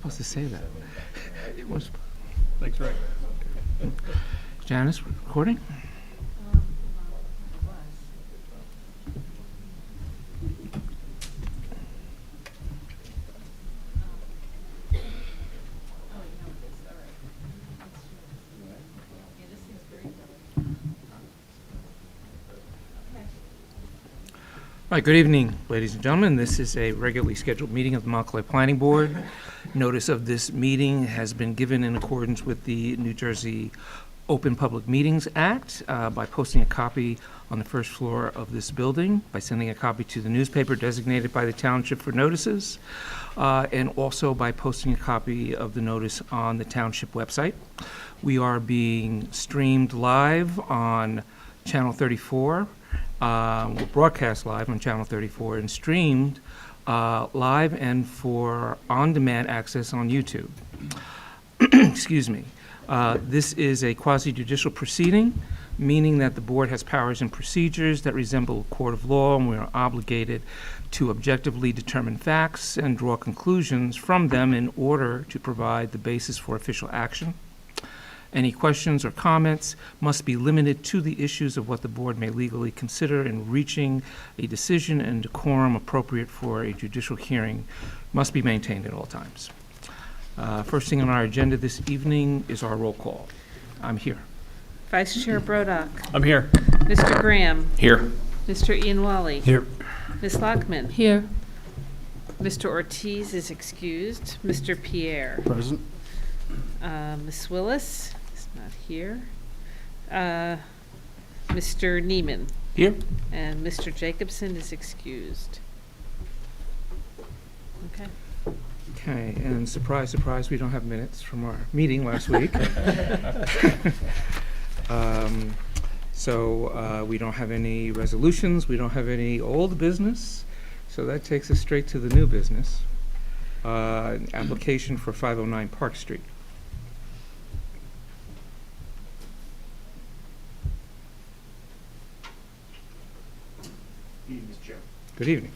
supposed to say that. It was. Thanks, Rick. Janice, recording? All right, good evening, ladies and gentlemen. This is a regularly scheduled meeting of the Montclair Planning Board. Notice of this meeting has been given in accordance with the New Jersey Open Public Meetings Act by posting a copy on the first floor of this building, by sending a copy to the newspaper designated by the township for notices, and also by posting a copy of the notice on the township website. We are being streamed live on Channel 34. We're broadcast live on Channel 34 and streamed live and for on-demand access on YouTube. Excuse me. This is a quasi-judicial proceeding, meaning that the board has powers and procedures that resemble a court of law, and we are obligated to objectively determine facts and draw conclusions from them in order to provide the basis for official action. Any questions or comments must be limited to the issues of what the board may legally consider in reaching a decision, and decorum appropriate for a judicial hearing must be maintained at all times. First thing on our agenda this evening is our roll call. I'm here. Vice Chair Brodock. I'm here. Mr. Graham. Here. Mr. Ian Wally. Here. Ms. Lockman. Here. Mr. Ortiz is excused. Mr. Pierre. Present. Ms. Willis is not here. Mr. Neiman. Here. And Mr. Jacobson is excused. Okay. Okay, and surprise, surprise, we don't have minutes from our meeting last week. So we don't have any resolutions, we don't have any old business, so that takes us straight to the new business. An application for 509 Park Street. Good evening, Mr. Chair. Good evening.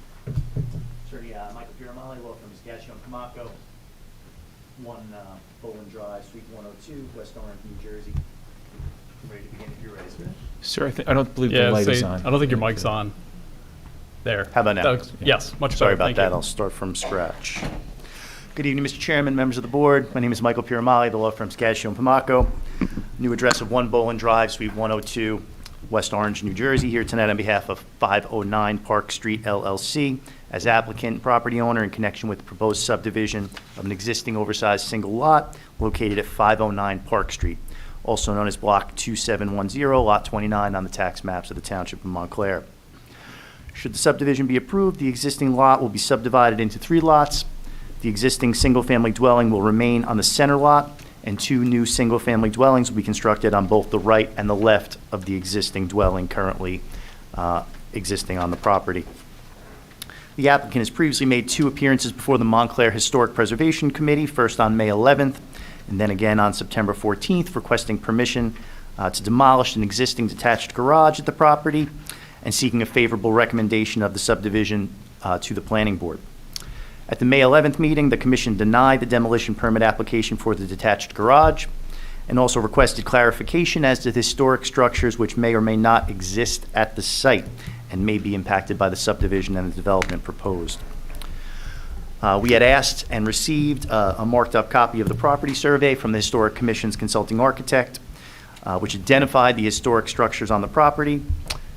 Attorney Michael Pietry, law firm is Gassion Camaco, 1 Bowling Drive, Suite 102, West Orange, New Jersey. Ready to begin if you're ready, sir. Sir, I don't believe the light is on. I don't think your mic's on. There. How about now? Yes, much better. Sorry about Thank that. you. I'll start from scratch. Good evening, Mr. Chairman, members of the board. My name is Michael Pietry, the law firm is Gassion Camaco. New address of 1 Bowling Drive, Suite 102, West Orange, New Jersey. Here tonight on behalf of 509 Park Street LLC as applicant and property owner in connection with the proposed subdivision of an existing oversized single lot located at 509 Park Street, also known as Block 2710, Lot 29 on the tax maps of the Township of Montclair. Should the subdivision be approved, the existing lot will be subdivided into 3 lots. The existing single-family dwelling will remain on the center lot, and 2 new single-family dwellings will be constructed on both the right and the left of the existing dwelling currently existing on the property. The applicant has previously made 2 appearances before the Montclair Historic Preservation Committee, first on May 11th, and then again on September 14th, requesting permission to demolish an existing detached garage at the property and seeking a favorable recommendation of the subdivision to the planning board. At the May 11th meeting, the commission denied the demolition permit application for the detached garage and also requested clarification as to the historic structures which may or may not exist at the site and may be impacted by the subdivision and the development proposed. We had asked and received a marked up copy of the property survey from the Historic Commission's consulting architect, which identified the historic structures on the property.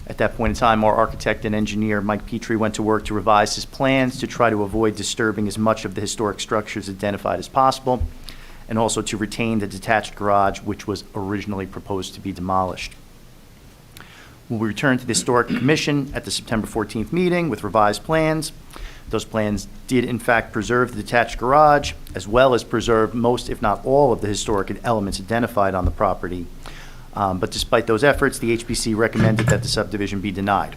At that point in time, our architect and engineer, Mike Pietry, went to work to revise his plans to try to avoid disturbing as much of the historic structures identified as possible, and also to retain the detached garage, which was originally proposed to be demolished. When we returned to the Historic Commission at the September 14th meeting with revised plans, those plans did in fact preserve the detached garage, as well as preserve most, if not all, of the historic elements identified on the property. But despite those efforts, the HPC recommended that the subdivision be denied.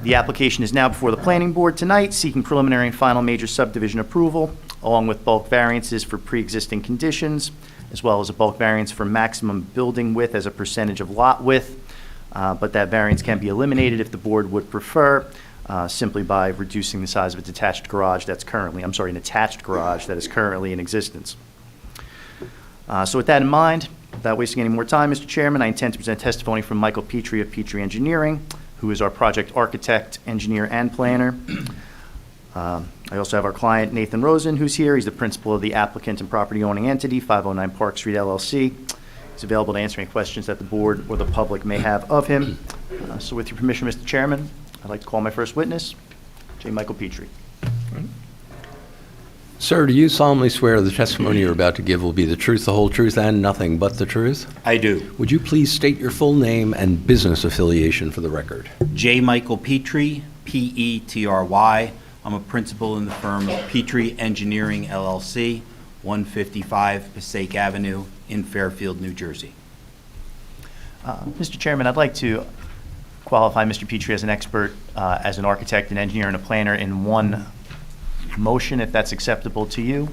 The application is now before the planning board tonight, seeking preliminary and final major subdivision approval, along with bulk variances for pre-existing conditions, as well as a bulk variance for maximum building width as a percentage of lot width. But that variance can be eliminated if the board would prefer, simply by reducing the size of a detached garage that's currently, I'm sorry, an attached garage that is currently in existence. So with that in mind, without wasting any more time, Mr. Chairman, I intend to present testimony from Michael Pietry of Pietry Engineering, who is our project architect, engineer, and planner. I also have our client, Nathan Rosen, who's here. He's the principal of the applicant and property owning entity, 509 Park Street LLC. He's available to answer any questions that the board or the public may have of him. So with your permission, Mr. Chairman, I'd like to call my first witness, J. Michael Pietry. Sir, do you solemnly swear the testimony you're about to give will be the truth, the whole truth, and nothing but the truth? I do. Would you please state your full name and business affiliation for the record? J. Michael Pietry, P-E-T-R-Y. I'm a principal in the firm of Pietry Engineering LLC, 155 Passaic Avenue in Fairfield, New Jersey. Mr. Chairman, I'd like to qualify Mr. Pietry as an expert, as an architect, an engineer, and a planner in one motion, if that's acceptable to you.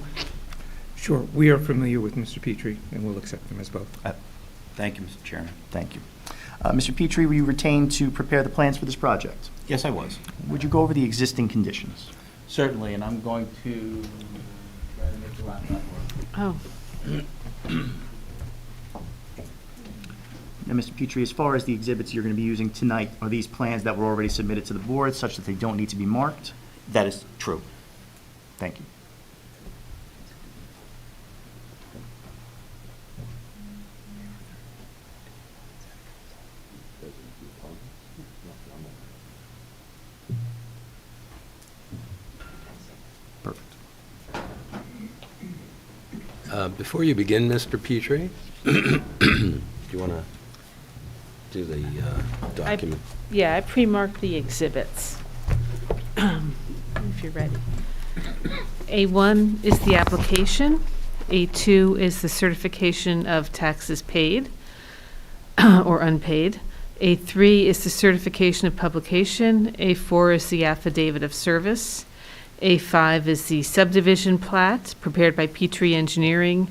Sure, we are familiar with Mr. Pietry, and we'll accept him as both. Thank you, Mr. Chairman. Thank you. Mr. Pietry, were you retained to prepare the plans for this project? Yes, I was. Would you go over the existing conditions? Certainly, and I'm going to try to make the laptop work. Oh, Now, Mr. Pietry, as far as the exhibits you're going to be using tonight, are these plans that were already submitted to the board such that they don't need to be marked? That is true. Thank you. Perfect. Before you begin, Mr. Pietry, do you want to do the document? yeah, I pre-marked the exhibits. If you're ready. A1 is the application. A2 is the certification of taxes paid or unpaid. A3 is the certification of publication. A4 is the affidavit of service. A5 is the subdivision plat prepared by Pietry Engineering,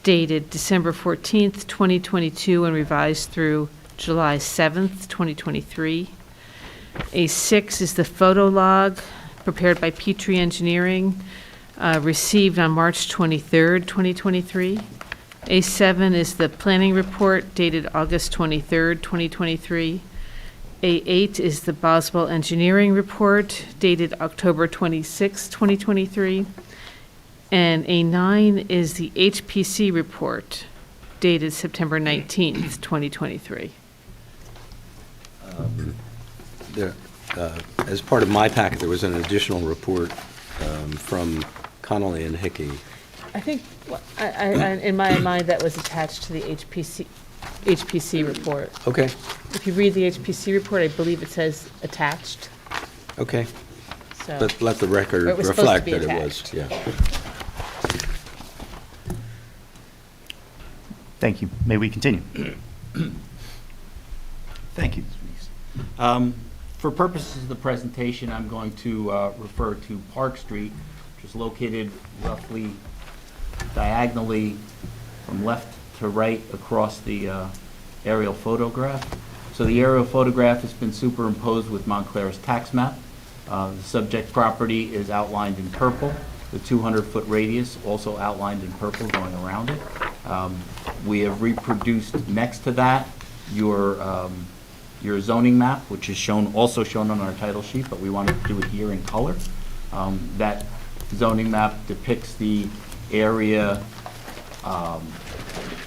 dated December 14th, 2022, and revised through July 7th, 2023. A6 is the photo log prepared by Pietry Engineering, received on March 23rd, 2023. A7 is the planning report dated August 23rd, 2023. A8 is the Boswell Engineering report dated October 26th, 2023. And A9 is the HPC report dated September 19th, 2023. As part of my packet, there was an additional report from Connolly and Hickey. I think, in my mind, that was attached to the HPC report. Okay, If you read the HPC report, I believe it says attached, okay. so. Let the record Or it was supposed to reflect be that it was, attached. yeah. Thank you. May we continue? Thank you. For purposes of the presentation, I'm going to refer to Park Street, which is located roughly diagonally from left to right across the aerial photograph. So the aerial photograph has been superimposed with Montclair's tax map. The subject property is outlined in purple, the 200-foot radius also outlined in purple going around it. We have reproduced next to that your zoning map, which is also shown on our title sheet, but we wanted to do it here in color. That zoning map depicts the area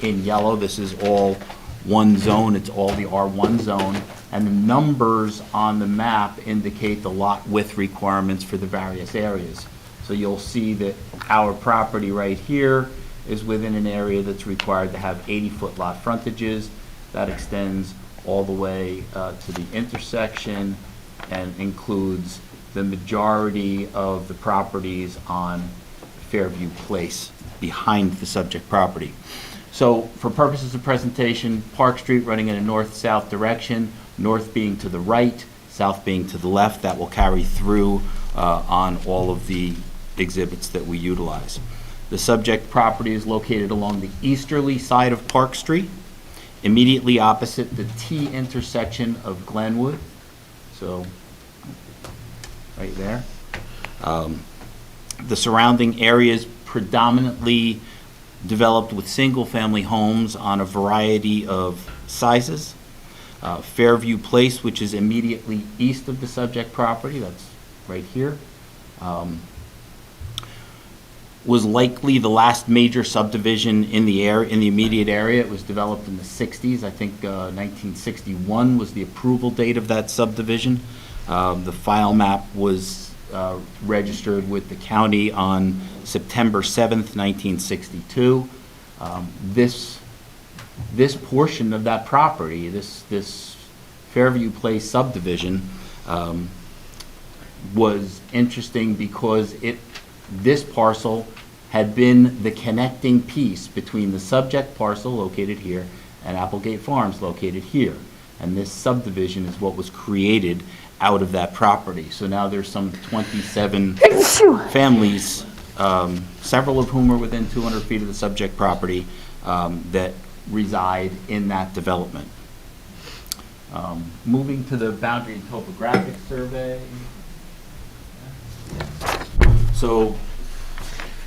in yellow. This is all one zone. It's all the R1 zone. And the numbers on the map indicate the lot width requirements for the various areas. So you'll see that our property right here is within an area that's required to have 80-foot lot frontages. That extends all the way to the intersection and includes the majority of the properties on Fairview Place behind the subject property. So for purposes of presentation, Park Street running in a north-south direction, north being to the right, south being to the left, that will carry through on all of the exhibits that we utilize. The subject property is located along the easterly side of Park Street, immediately opposite the T intersection of Glenwood. So right there. The surrounding area is predominantly developed with single-family homes on a variety of sizes. Fairview Place, which is immediately east of the subject property, that's right here, was likely the last major subdivision in the immediate area. It was developed in the 60s. I think 1961 was the approval date of that subdivision. The file map was registered with the county on September 7th, 1962. This portion of that property, this Fairview Place subdivision, was interesting because this parcel had been the connecting piece between the subject parcel located here and Applegate Farms located here. And this subdivision is what was created out of that property. So now there's some 27 families, several of whom are within 200 feet of the subject property, that reside in that development. Moving to the boundary and topographic survey. So,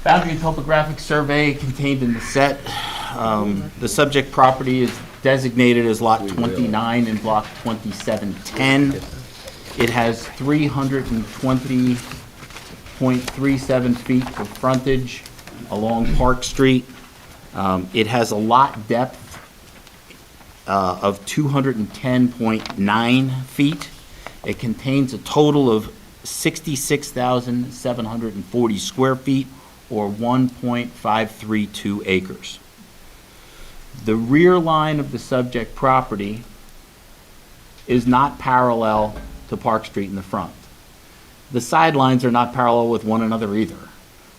boundary and topographic survey contained in the set. The subject property is designated as Lot 29 in Block 2710. It has 320.37 feet of frontage along Park Street. It has a lot depth of 210.9 feet. It contains a total of 66,740 square feet, or 1.532 acres. The rear line of the subject property is not parallel to Park Street in the front. The sidelines are not parallel with one another either,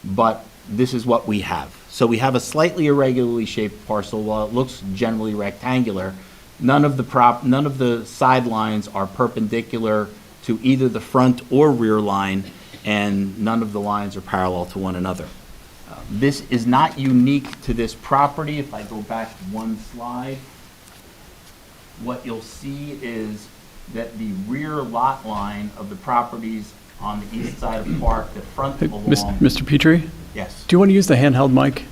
but this is what we have. So we have a slightly irregularly shaped parcel. While it looks generally rectangular, none of the sidelines are perpendicular to either the front or rear line, and none of the lines are parallel to one another. This is not unique to this property. If I go back one slide, what you'll see is that the rear lot line of the properties on the east side of Park, the front Hey, along... Mr. Petrie, Yes. do you want to use the handheld mic?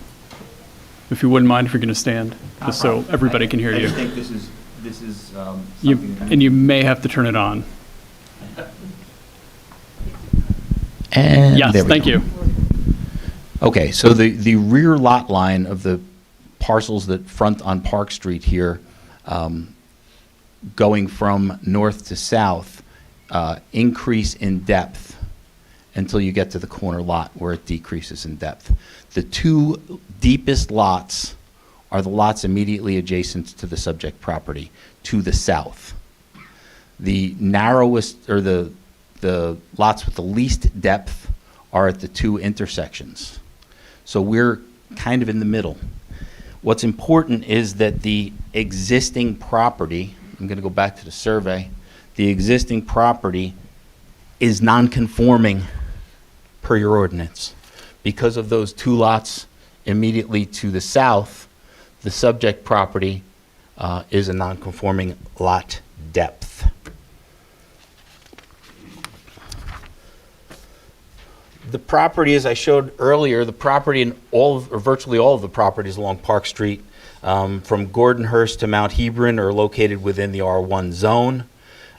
If you wouldn't mind, if you're going to stand, Not a just so problem. everybody can hear I you. just think this is You- something that... And you may have to turn it on. And Yes, there we thank go. you. Okay, so the rear lot line of the parcels that front on Park Street here, going from north to south, increase in depth until you get to the corner lot where it decreases in depth. The two deepest lots are the lots immediately adjacent to the subject property to the south. The narrowest, or the lots with the least depth are at the two intersections. So we're kind of in the middle. What's important is that the existing property, I'm going to go back to the survey, the existing property is non-conforming per your ordinance. Because of those two lots immediately to the south, the subject property is a non-conforming lot depth. The property, as I showed earlier, the property in virtually all of the properties along Park Street, from Gordonhurst to Mount Hebron, are located within the R1 zone.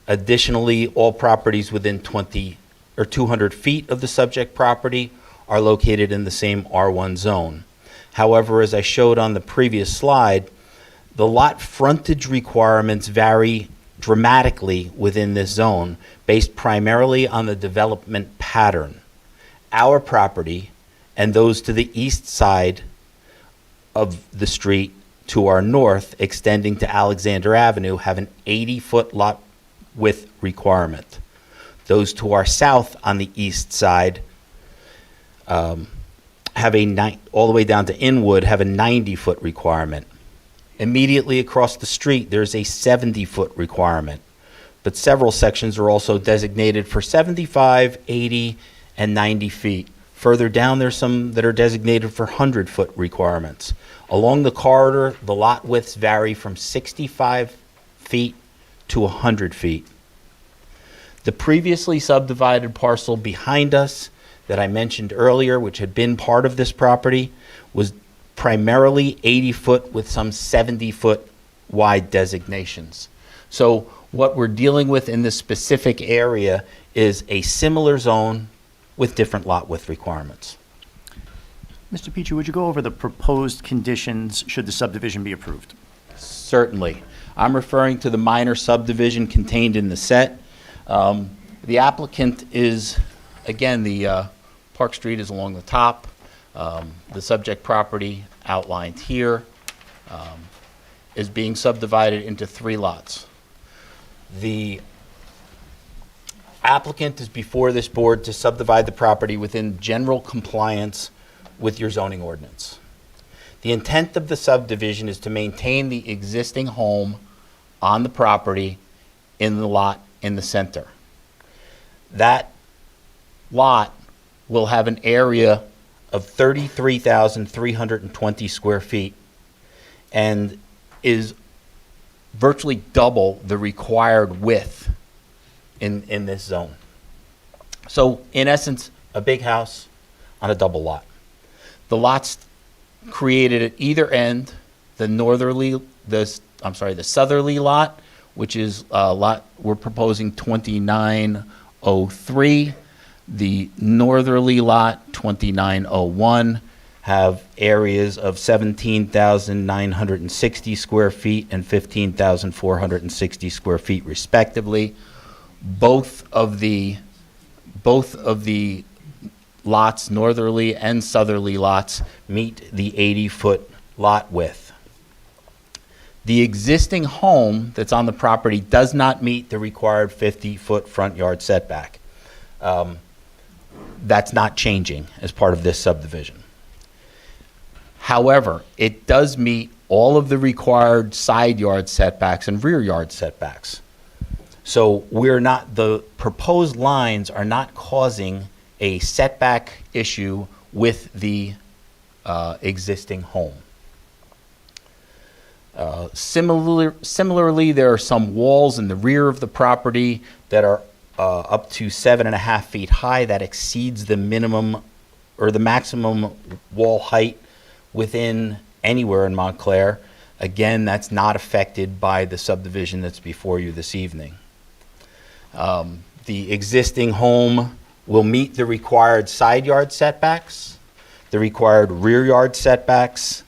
Additionally, all properties within 20 or 200 feet of the subject property are located in the same R1 zone. However, as I showed on the previous slide, the lot frontage requirements vary dramatically within this zone based primarily on the development pattern. Our property and those to the east side of the street to our north, extending to Alexander Avenue, have an 80-foot lot width requirement. Those to our south on the east side have all the way down to Inwood, have a 90-foot requirement. Immediately across the street, there's a 70-foot requirement, but several sections are also designated for 75, 80, and 90 feet. Further down, there's some that are designated for 100-foot requirements. Along the corridor, the lot widths vary from 65 feet to 100 feet. The previously subdivided parcel behind us that I mentioned earlier, which had been part of this property, was primarily 80-foot with some 70-foot wide designations. So what we're dealing with in this specific area is a similar zone with different lot width requirements. Mr. Pietry, would you go over the proposed conditions should the subdivision be approved? Certainly. I'm referring to the minor subdivision contained in the set. The applicant is, again, the Park Street is along the top. The subject property outlined here is being subdivided into 3 lots. The applicant is before this board to subdivide the property within general compliance with your zoning ordinance. The intent of the subdivision is to maintain the existing home on the property in the lot in the center. That lot will have an area of 33,320 square feet and is virtually double the required width in this zone. So in essence, a big house on a double lot. The lots created at either end, the southerly lot, which is lot we're proposing 2903, the northerly lot 2901 have areas of 17,960 square feet and 15,460 square feet respectively. Both of the lots, northerly and southerly lots, meet the 80-foot lot width. The existing home that's on the property does not meet the required 50-foot front yard setback. That's not changing as part of this subdivision. However, it does meet all of the required side yard setbacks and rear yard setbacks. So the proposed lines are not causing a setback issue with the existing home. Similarly, there are some walls in the rear of the property that are up to 7.5 feet high. That exceeds the minimum or the maximum wall height within anywhere in Montclair. Again, that's not affected by the subdivision that's before you this evening. The existing home will meet the required side yard setbacks, the required rear yard setbacks,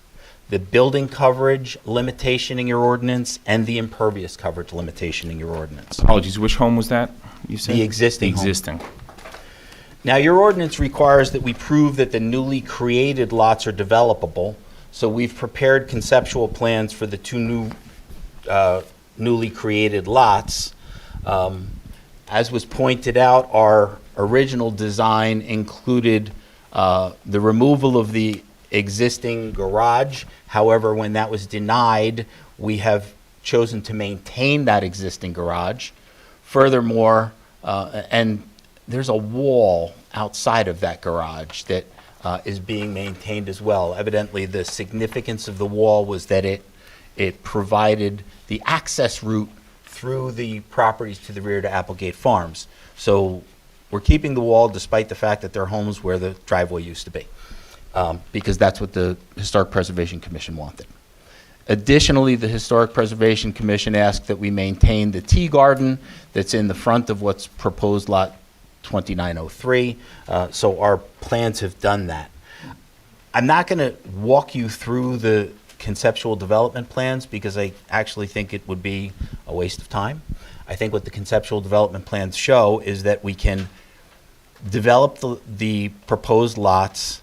the building coverage limitation in your ordinance, and the impervious coverage limitation in your ordinance. Apologies, which home was that, you said? The existing home. Existing. Now, your ordinance requires that we prove that the newly created lots are developable, so we've prepared conceptual plans for the 2 newly created lots. As was pointed out, our original design included the removal of the existing garage. However, when that was denied, we have chosen to maintain that existing garage. Furthermore, and there's a wall outside of that garage that is being maintained as well. Evidently, the significance of the wall was that it provided the access route through the properties to the rear to Applegate Farms. So we're keeping the wall despite the fact that there are homes where the driveway used to be, because that's what the Historic Preservation Commission wanted. Additionally, the Historic Preservation Commission asked that we maintain the tea garden that's in the front of what's proposed lot 2903. So our plans have done that. I'm not going to walk you through the conceptual development plans because I actually think it would be a waste of time. I think what the conceptual development plans show is that we can develop the proposed lots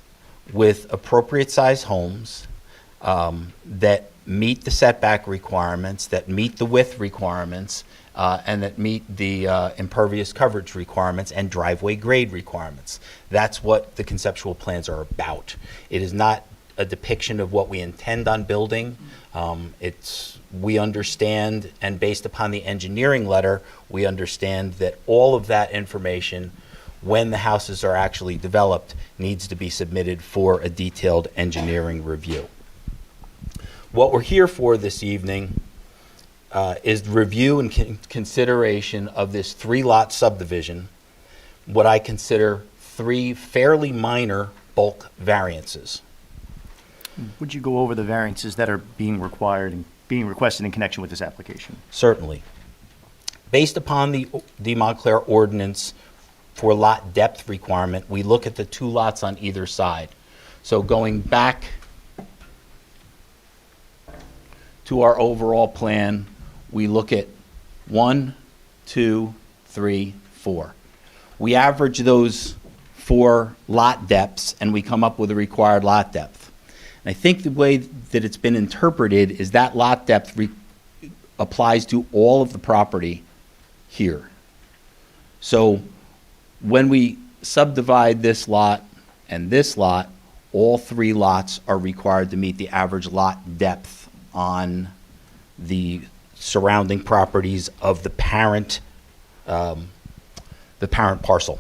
with appropriate size homes that meet the setback requirements, that meet the width requirements, and that meet the impervious coverage requirements and driveway grade requirements. That's what the conceptual plans are about. It is not a depiction of what we intend on building. We understand, and based upon the engineering letter, we understand that all of that information, when the houses are actually developed, needs to be submitted for a detailed engineering review. What we're here for this evening is review and consideration of this 3-lot subdivision, what I consider 3 fairly minor bulk variances. Would you go over the variances that are being required and being requested in connection with this application? Certainly. Based upon the Montclair ordinance for lot depth requirement, we look at the 2 lots on either side. So going back to our overall plan, we look at 1, 2, 3, 4. We average those 4 lot depths and we come up with a required lot depth. And I think the way that it's been interpreted is that lot depth applies to all of the property here. So when we subdivide this lot and this lot, all 3 lots are required to meet the average lot depth on the surrounding properties of the parent parcel.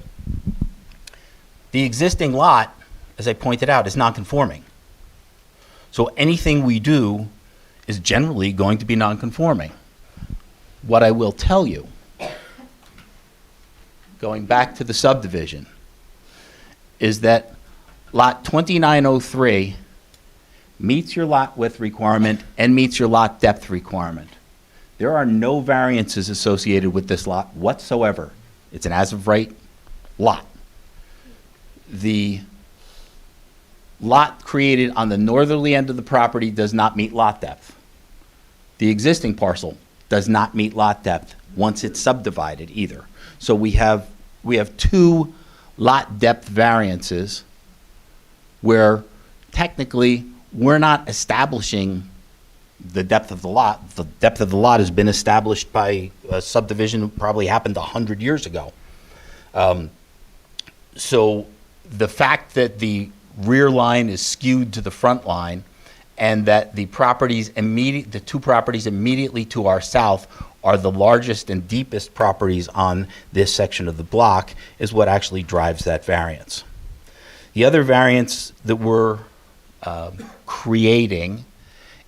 The existing lot, as I pointed out, is non-conforming. So anything we do is generally going to be non-conforming. What I will tell you, going back to the subdivision, is that lot 2903 meets your lot width requirement and meets your lot depth requirement. There are no variances associated with this lot whatsoever. It's an as-of-right lot. The lot created on the northerly end of the property does not meet lot depth. The existing parcel does not meet lot depth once it's subdivided either. So we have 2 lot depth variances where technically we're not establishing the depth of the lot. The depth of the lot has been established by a subdivision that probably happened 100 years ago. So the fact that the rear line is skewed to the front line and that the 2 properties immediately to our south are the largest and deepest properties on this section of the block is what actually drives that variance. The other variance that we're creating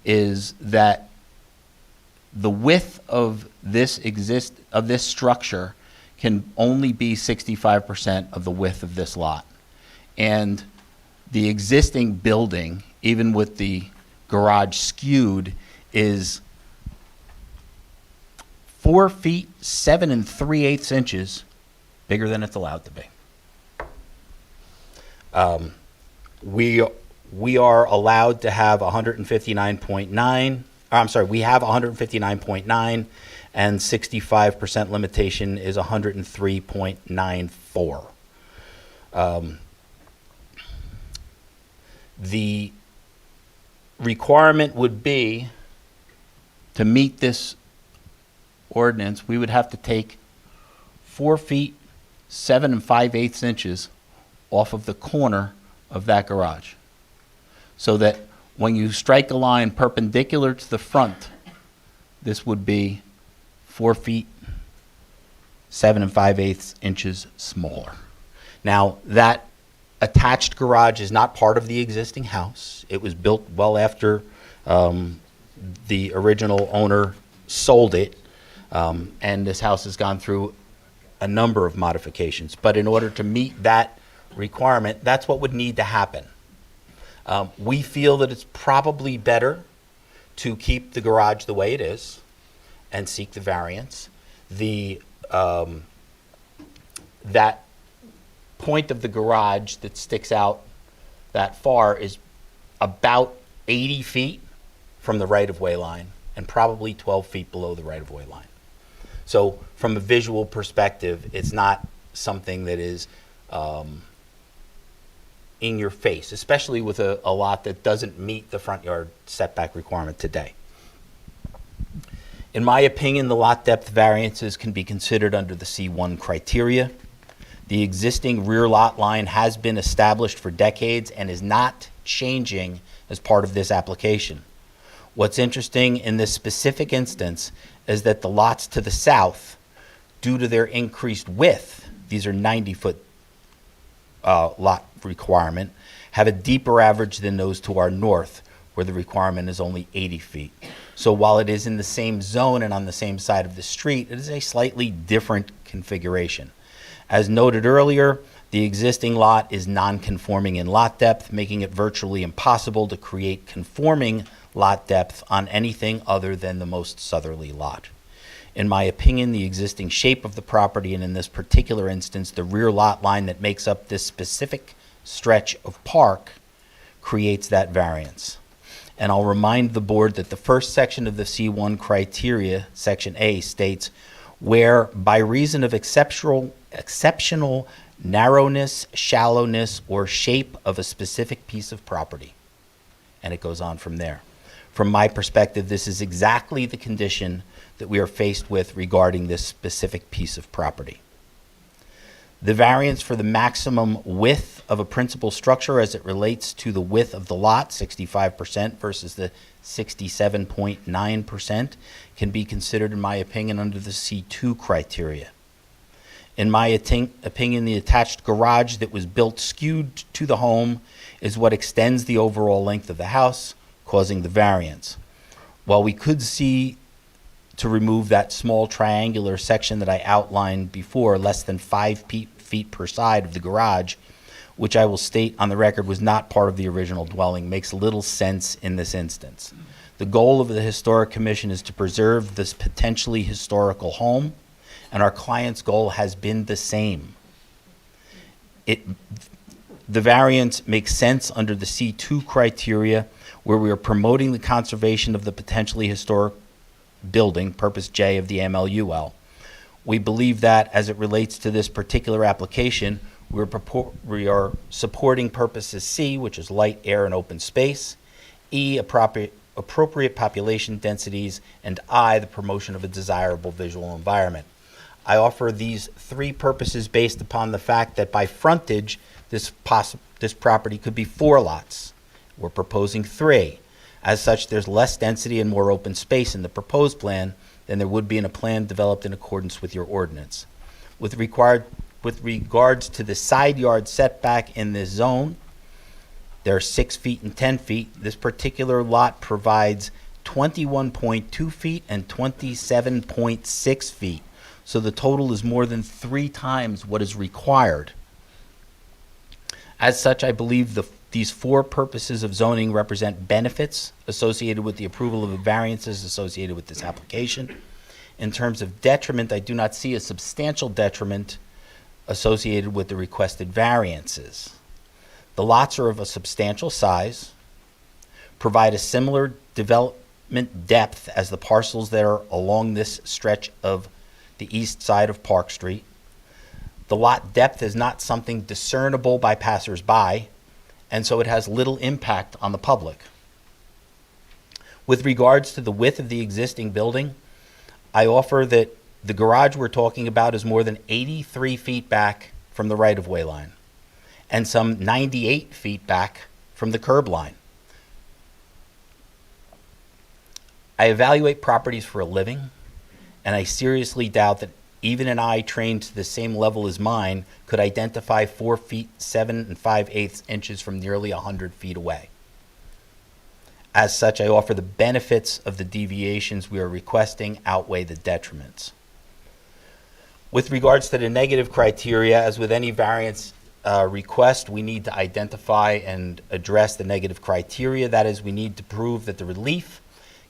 is that the width of this structure can only be 65% of the width of this lot. And the existing building, even with the garage skewed, is 4 feet 7 3/8 inches bigger than it's allowed to be. We are allowed to have 159.9. I'm sorry, we have 159.9, and 65% limitation is 103.94. The requirement would be, to meet this ordinance, we would have to take 4 feet 7 5/8 inches off of the corner of that garage, so that when you strike a line perpendicular to the front, this would be 4 feet 7 5/8 inches smaller. Now, that attached garage is not part of the existing house. It was built well after the original owner sold it, and this house has gone through a number of modifications. But in order to meet that requirement, that's what would need to happen. We feel that it's probably better to keep the garage the way it is and seek the variance. That point of the garage that sticks out that far is about 80 feet from the right-of-way line and probably 12 feet below the right-of-way line. So from a visual perspective, it's not something that is in your face, especially with a lot that doesn't meet the front yard setback requirement today. In my opinion, the lot depth variances can be considered under the C1 criteria. The existing rear lot line has been established for decades and is not changing as part of this application. What's interesting in this specific instance is that the lots to the south, due to their increased width, these are 90-foot lot requirement, have a deeper average than those to our north, where the requirement is only 80 feet. So while it is in the same zone and on the same side of the street, it is a slightly different configuration. As noted earlier, the existing lot is non-conforming in lot depth, making it virtually impossible to create conforming lot depth on anything other than the most southerly lot. In my opinion, the existing shape of the property, and in this particular instance, the rear lot line that makes up this specific stretch of park, creates that variance. And I'll remind the board that the first section of the C1 criteria, section A, states, where by reason of exceptional narrowness, shallowness, or shape of a specific piece of property. And it goes on from there. From my perspective, this is exactly the condition that we are faced with regarding this specific piece of property. The variance for the maximum width of a principal structure as it relates to the width of the lot, 65% versus the 67.9%, can be considered, in my opinion, under the C2 criteria. In my opinion, the attached garage that was built skewed to the home is what extends the overall length of the house, causing the variance. While we could see to remove that small triangular section that I outlined before, less than 5 feet per side of the garage, which I will state on the record was not part of the original dwelling, makes little sense in this instance. The goal of the Historic Commission is to preserve this potentially historical home, and our client's goal has been the same. The variance makes sense under the C2 criteria, where we are promoting the conservation of the potentially historic building, purpose J of the MLUL. We believe that as it relates to this particular application, we are supporting purposes C, which is light, air, and open space, E, appropriate population densities, and I, the promotion of a desirable visual environment. I offer these 3 purposes based upon the fact that by frontage, this property could be 4 lots. We're proposing 3. As such, there's less density and more open space in the proposed plan than there would be in a plan developed in accordance with your ordinance. With regards to the side yard setback in this zone, there are 6 feet and 10 feet. This particular lot provides 21.2 feet and 27.6 feet. So the total is more than 3 times what is required. As such, I believe these 4 purposes of zoning represent benefits associated with the approval of the variances associated with this application. In terms of detriment, I do not see a substantial detriment associated with the requested variances. The lots are of a substantial size, provide a similar development depth as the parcels that are along this stretch of the east side of Park Street. The lot depth is not something discernible by passersby, and so it has little impact on the public. With regards to the width of the existing building, I offer that the garage we're talking about is more than 83 feet back from the right-of-way line and some 98 feet back from the curb line. I evaluate properties for a living, and I seriously doubt that even an eye trained to the same level as mine could identify 4 feet 7 5/8 inches from nearly 100 feet away. As such, I offer the benefits of the deviations we are requesting outweigh the detriments. With regards to the negative criteria, as with any variance request, we need to identify and address the negative criteria. That is, we need to prove that the relief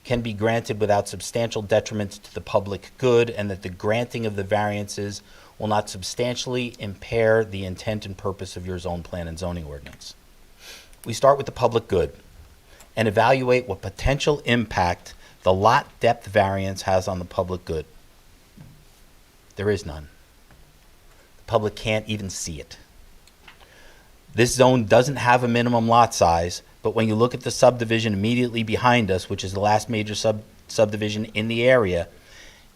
can be granted without substantial detriment to the public good, and that the granting of the variances will not substantially impair the intent and purpose of your zone plan and zoning ordinance. We start with the public good and evaluate what potential impact the lot depth variance has on the public good. There is none. The public can't even see it. This zone doesn't have a minimum lot size, but when you look at the subdivision immediately behind us, which is the last major subdivision in the area,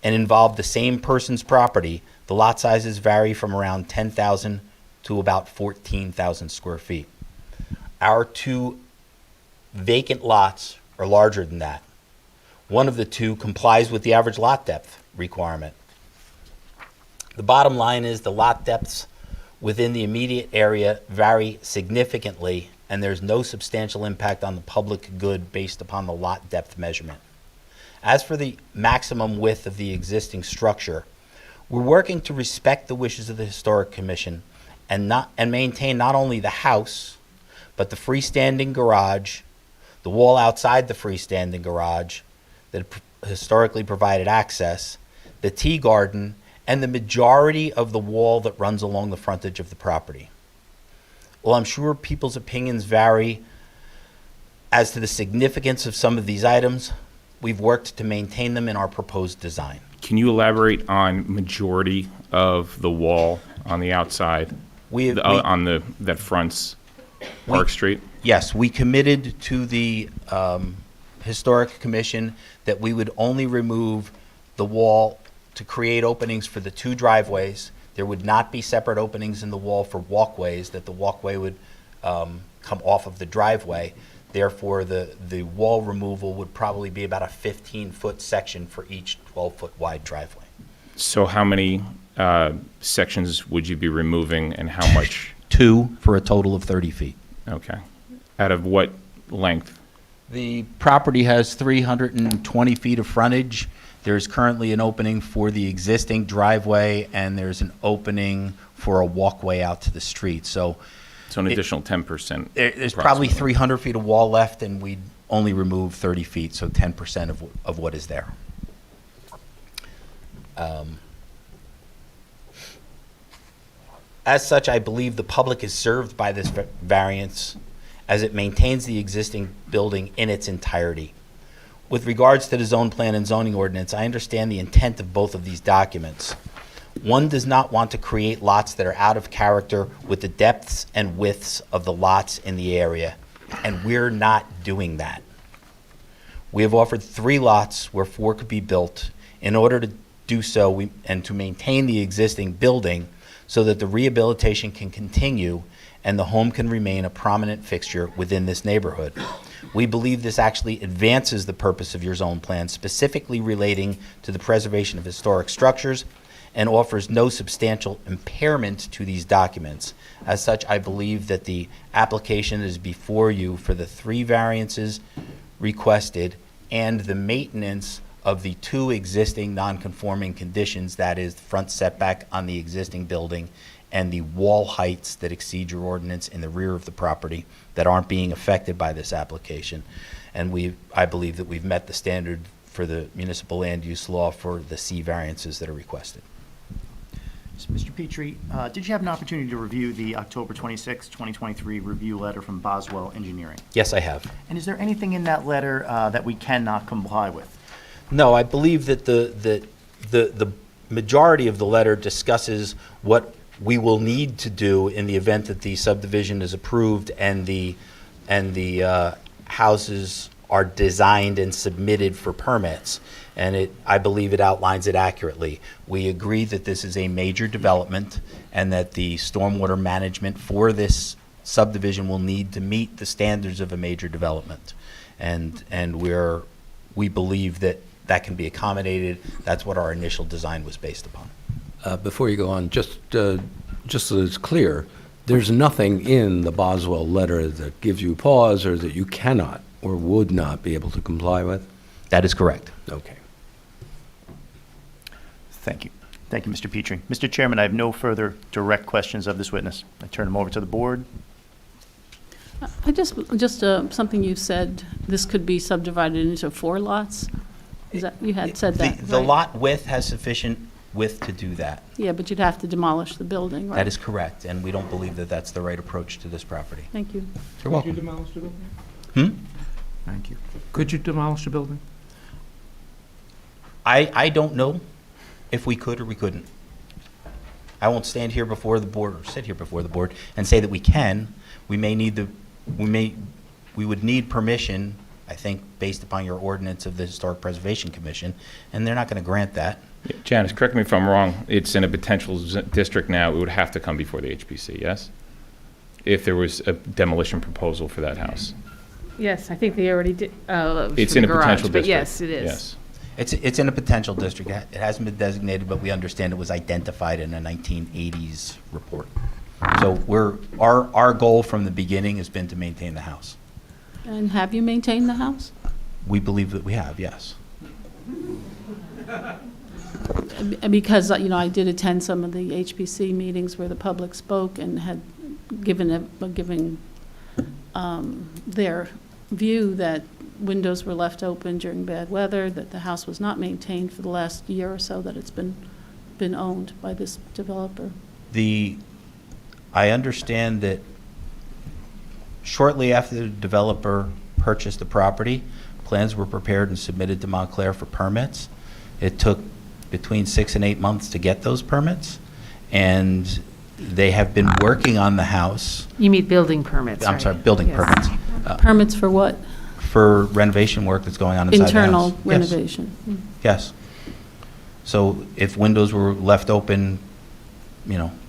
and involve the same person's property, the lot sizes vary from around 10,000 to about 14,000 square feet. Our 2 vacant lots are larger than that. One of the 2 complies with the average lot depth requirement. The bottom line is the lot depths within the immediate area vary significantly, and there's no substantial impact on the public good based upon the lot depth measurement. As for the maximum width of the existing structure, we're working to respect the wishes of the Historic Commission and maintain not only the house, but the freestanding garage, the wall outside the freestanding garage that historically provided access, the tea garden, and the majority of the wall that runs along the frontage of the property. While I'm sure people's opinions vary as to the significance of some of these items, we've worked to maintain them in our proposed design. Can you elaborate on majority of the wall on the outside, that fronts Park Street? Yes, we committed to the Historic Commission that we would only remove the wall to create openings for the two driveways. There would not be separate openings in the wall for walkways, that the walkway would come off of the driveway. Therefore, the wall removal would probably be about a 15-foot section for each 12-foot wide driveway. So how many sections would you be removing and how much? 2 for a total of 30 feet. Okay. Out of what length? The property has 320 feet of frontage. There's currently an opening for the existing driveway, and there's an opening for a walkway out to the street. So So an additional 10%. there's probably approximately. 300 feet of wall left, and we'd only remove 30 feet, so 10% of what is there. As such, I believe the public is served by this variance as it maintains the existing building in its entirety. With regards to the zone plan and zoning ordinance, I understand the intent of both of these documents. One does not want to create lots that are out of character with the depths and widths of the lots in the area, and we're not doing that. We have offered 3 lots where 4 could be built. In order to do so and to maintain the existing building so that the rehabilitation can continue and the home can remain a prominent fixture within this neighborhood. We believe this actually advances the purpose of your zone plan, specifically relating to the preservation of historic structures, and offers no substantial impairment to these documents. As such, I believe that the application is before you for the 3 variances requested and the maintenance of the 2 existing non-conforming conditions, that is, the front setback on the existing building and the wall heights that exceed your ordinance in the rear of the property that aren't being affected by this application. And I believe that we've met the standard for the municipal land use law for the C variances that are requested. So, Mr. Pietry, did you have an opportunity to review the October 26, 2023 review letter from Boswell Engineering? Yes, I have. And is there anything in that letter that we cannot comply with? No, I believe that the majority of the letter discusses what we will need to do in the event that the subdivision is approved and the houses are designed and submitted for permits. And I believe it outlines it accurately. We agree that this is a major development and that the stormwater management for this subdivision will need to meet the standards of a major development. And we believe that can be accommodated. That's what our initial design was based upon. Before you go on, just so it's clear, there's nothing in the Boswell letter that gives you pause or that you cannot or would not be able to comply with? That is correct. Okay. Thank you. Thank you, Mr. Pietry. Mr. Chairman, I have no further direct questions of this witness. I turn them over to the board. Something you said, this could be subdivided into 4 lots? Is that, you had said that, The right? lot width has sufficient width to do that. Yeah, but you'd have to demolish the building, right? That is correct, and we don't believe that that's the right approach to this property. Thank you. You're welcome. Could you demolish the building? Hmm? Thank you. Could you demolish the building? I don't know if we could or we couldn't. I won't stand here before the board, or sit here before the board, and say that we can. We would need permission, I think, based upon your ordinance of the Historic Preservation Commission, and they're not going to grant that. Janice, correct me if I'm wrong, it's in a potential district now, it would have to come before the HPC, yes? If there was a demolition proposal for that house. Yes, I think they already did. It's in a potential district. But yes, it is. Yes. It's in a potential district. It hasn't been designated, but we understand it was identified in a 1980s report. So our goal from the beginning has been to maintain the house. And have you maintained the house? We believe that we have, yes. Because, I did attend some of the HPC meetings where the public spoke and had given their view that windows were left open during bad weather, that the house was not maintained for the last year or so that it's been owned by this developer. I understand that shortly after the developer purchased the property, plans were prepared and submitted to Montclair for permits. It took between 6 and 8 months to get those permits, and they have been working on the house. You mean building permits, I'm right? sorry, building Yes. permits. Permits for what? For renovation work that's going on inside the house. Internal Yes. renovation? Yes. So if windows were left open,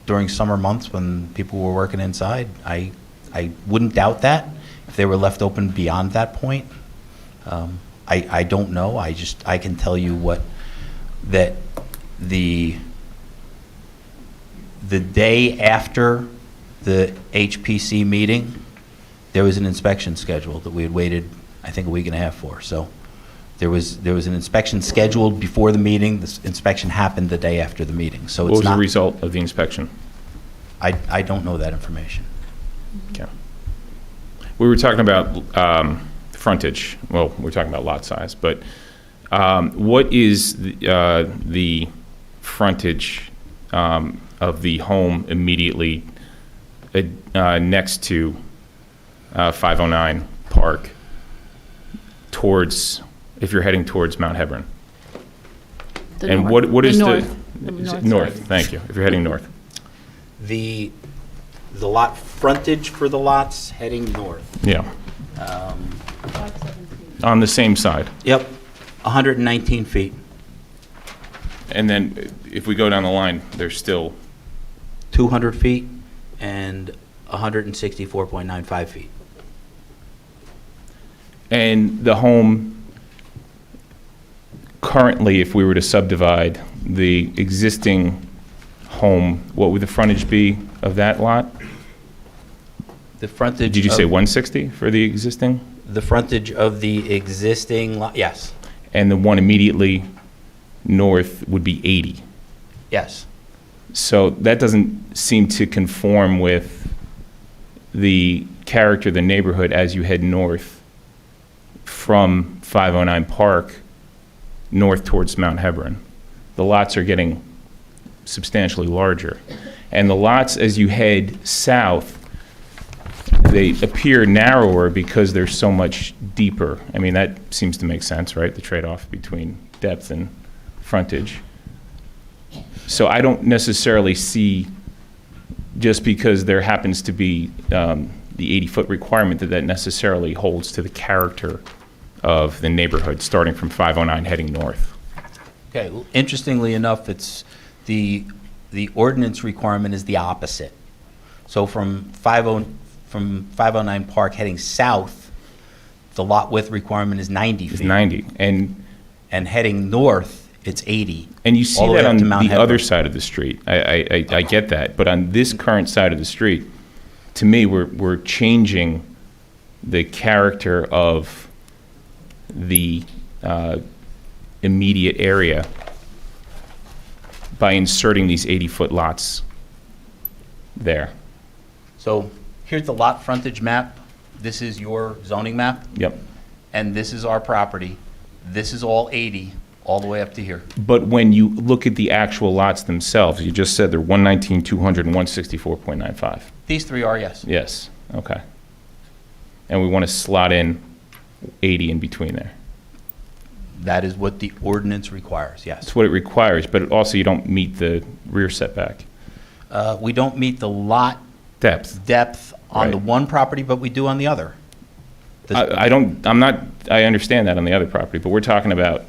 during summer months when people were working inside, I wouldn't doubt that. If they were left open beyond that point, I don't know. I can tell you that the day after the HPC meeting, there was an inspection scheduled that we had waited, I think, a week and a half for. So there was an inspection scheduled before the meeting. This inspection happened the day after the meeting. So What it's was the not. result of the inspection? I don't know that information. Okay. We were talking about frontage. Well, we're talking about lot size, but what is the frontage of the home immediately next to 509 Park if you're heading towards Mount Hebron? And what is north? Thank you. If you're heading north. The lot frontage for the lots heading north. Yeah. On the same side. Yep, 119 feet. And then if we go down the line, there's still 200 feet and 164.95 feet. And the home, currently, if we were to subdivide the existing home, what would the frontage be of that lot? The frontage. Did you say 160 for the existing? The frontage of the existing lot, yes, And the one immediately north would be 80. yes. So that doesn't seem to conform with the character of the neighborhood as you head north from 509 Park north towards Mount Hebron. The lots are getting substantially larger. And the lots, as you head south, they appear narrower because they're so much deeper. I mean, that seems to make sense, right? The trade-off between depth and frontage. So I don't necessarily see, just because there happens to be the 80-foot requirement, that necessarily holds to the character of the neighborhood, starting from 509 heading north. Okay, well, interestingly enough, it's the ordinance requirement is the opposite. So from 509 Park heading south, the lot width requirement is 90 feet. It's 90. And heading north, it's 80. And you see all the way that up on to the Mount Hebron. other side of the street. I get that. But on this current side of the street, to me, we're changing the character of the immediate area by inserting these 80-foot lots there. So here's the lot frontage map. This is your zoning map, Yep. and this is our property. This is all 80, all the way up to here. But when you look at the actual lots themselves, you just said they're 119, 200, and 164.95. These three are, yes. Yes, okay. And we want to slot in 80 in between there. That is what the ordinance requires, yes. That's what it requires, but also you don't meet the rear setback We don't meet the lot depth. depth on the Right. one property, but we do on the other. I understand that on the other property, but we're talking about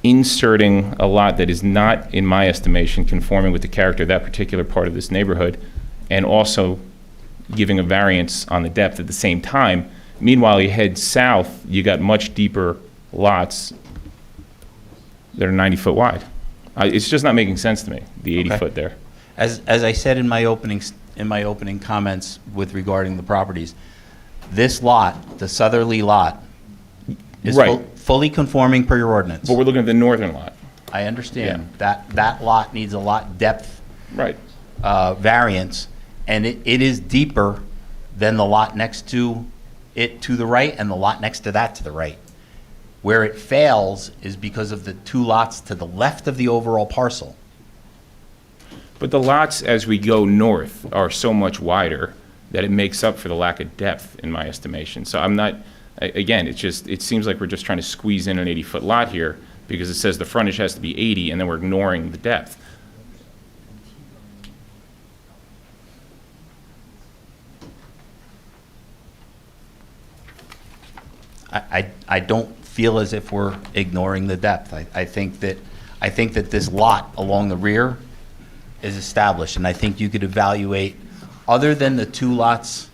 inserting a lot that is not, in my estimation, conforming with the character of that particular part of this neighborhood, and also giving a variance on the depth at the same time. Meanwhile, you head south, you got much deeper lots that are 90-foot wide. It's just not making sense to me, the 80-foot there. As I said in my opening comments with regarding the properties, this lot, the southerly lot, is Right. fully conforming per your ordinance. But we're looking at the northern lot. I understand. That lot needs a lot depth Right. variance, and it is deeper than the lot next to it to the right and the lot next to that to the right. Where it fails is because of the two lots to the left of the overall parcel. But the lots, as we go north, are so much wider that it makes up for the lack of depth, in my estimation. So I'm not, again, it seems like we're just trying to squeeze in an 80-foot lot here because it says the frontage has to be 80, and then we're ignoring the depth. I don't feel as if we're ignoring the depth. I think that this lot along the rear is established, and I think you could evaluate, other than the two lots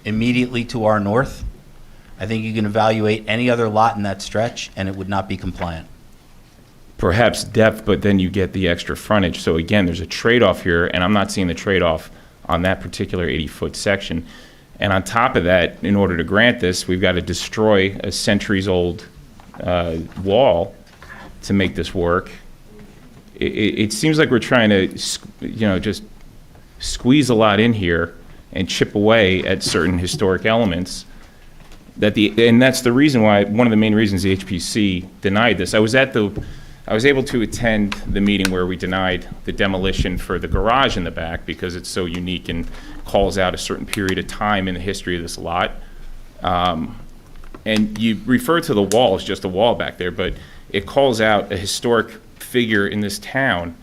immediately to our north, I think you can evaluate any other lot in that stretch, and it would not be compliant. Perhaps depth, but then you get the extra frontage. So again, there's a trade-off here, and I'm not seeing the trade-off on that particular 80-foot section. And on top of that, in order to grant this, we've got to destroy a centuries-old wall to make this work. It seems like we're trying to, just squeeze a lot in here and chip away at certain historic elements. And that's the reason why, one of the main reasons the HPC denied this. I was able to attend the meeting where we denied the demolition for the garage in the back because it's so unique and calls out a certain period of time in the history of this lot. And you refer to the wall as just a wall back there, but it calls out a historic figure in this town,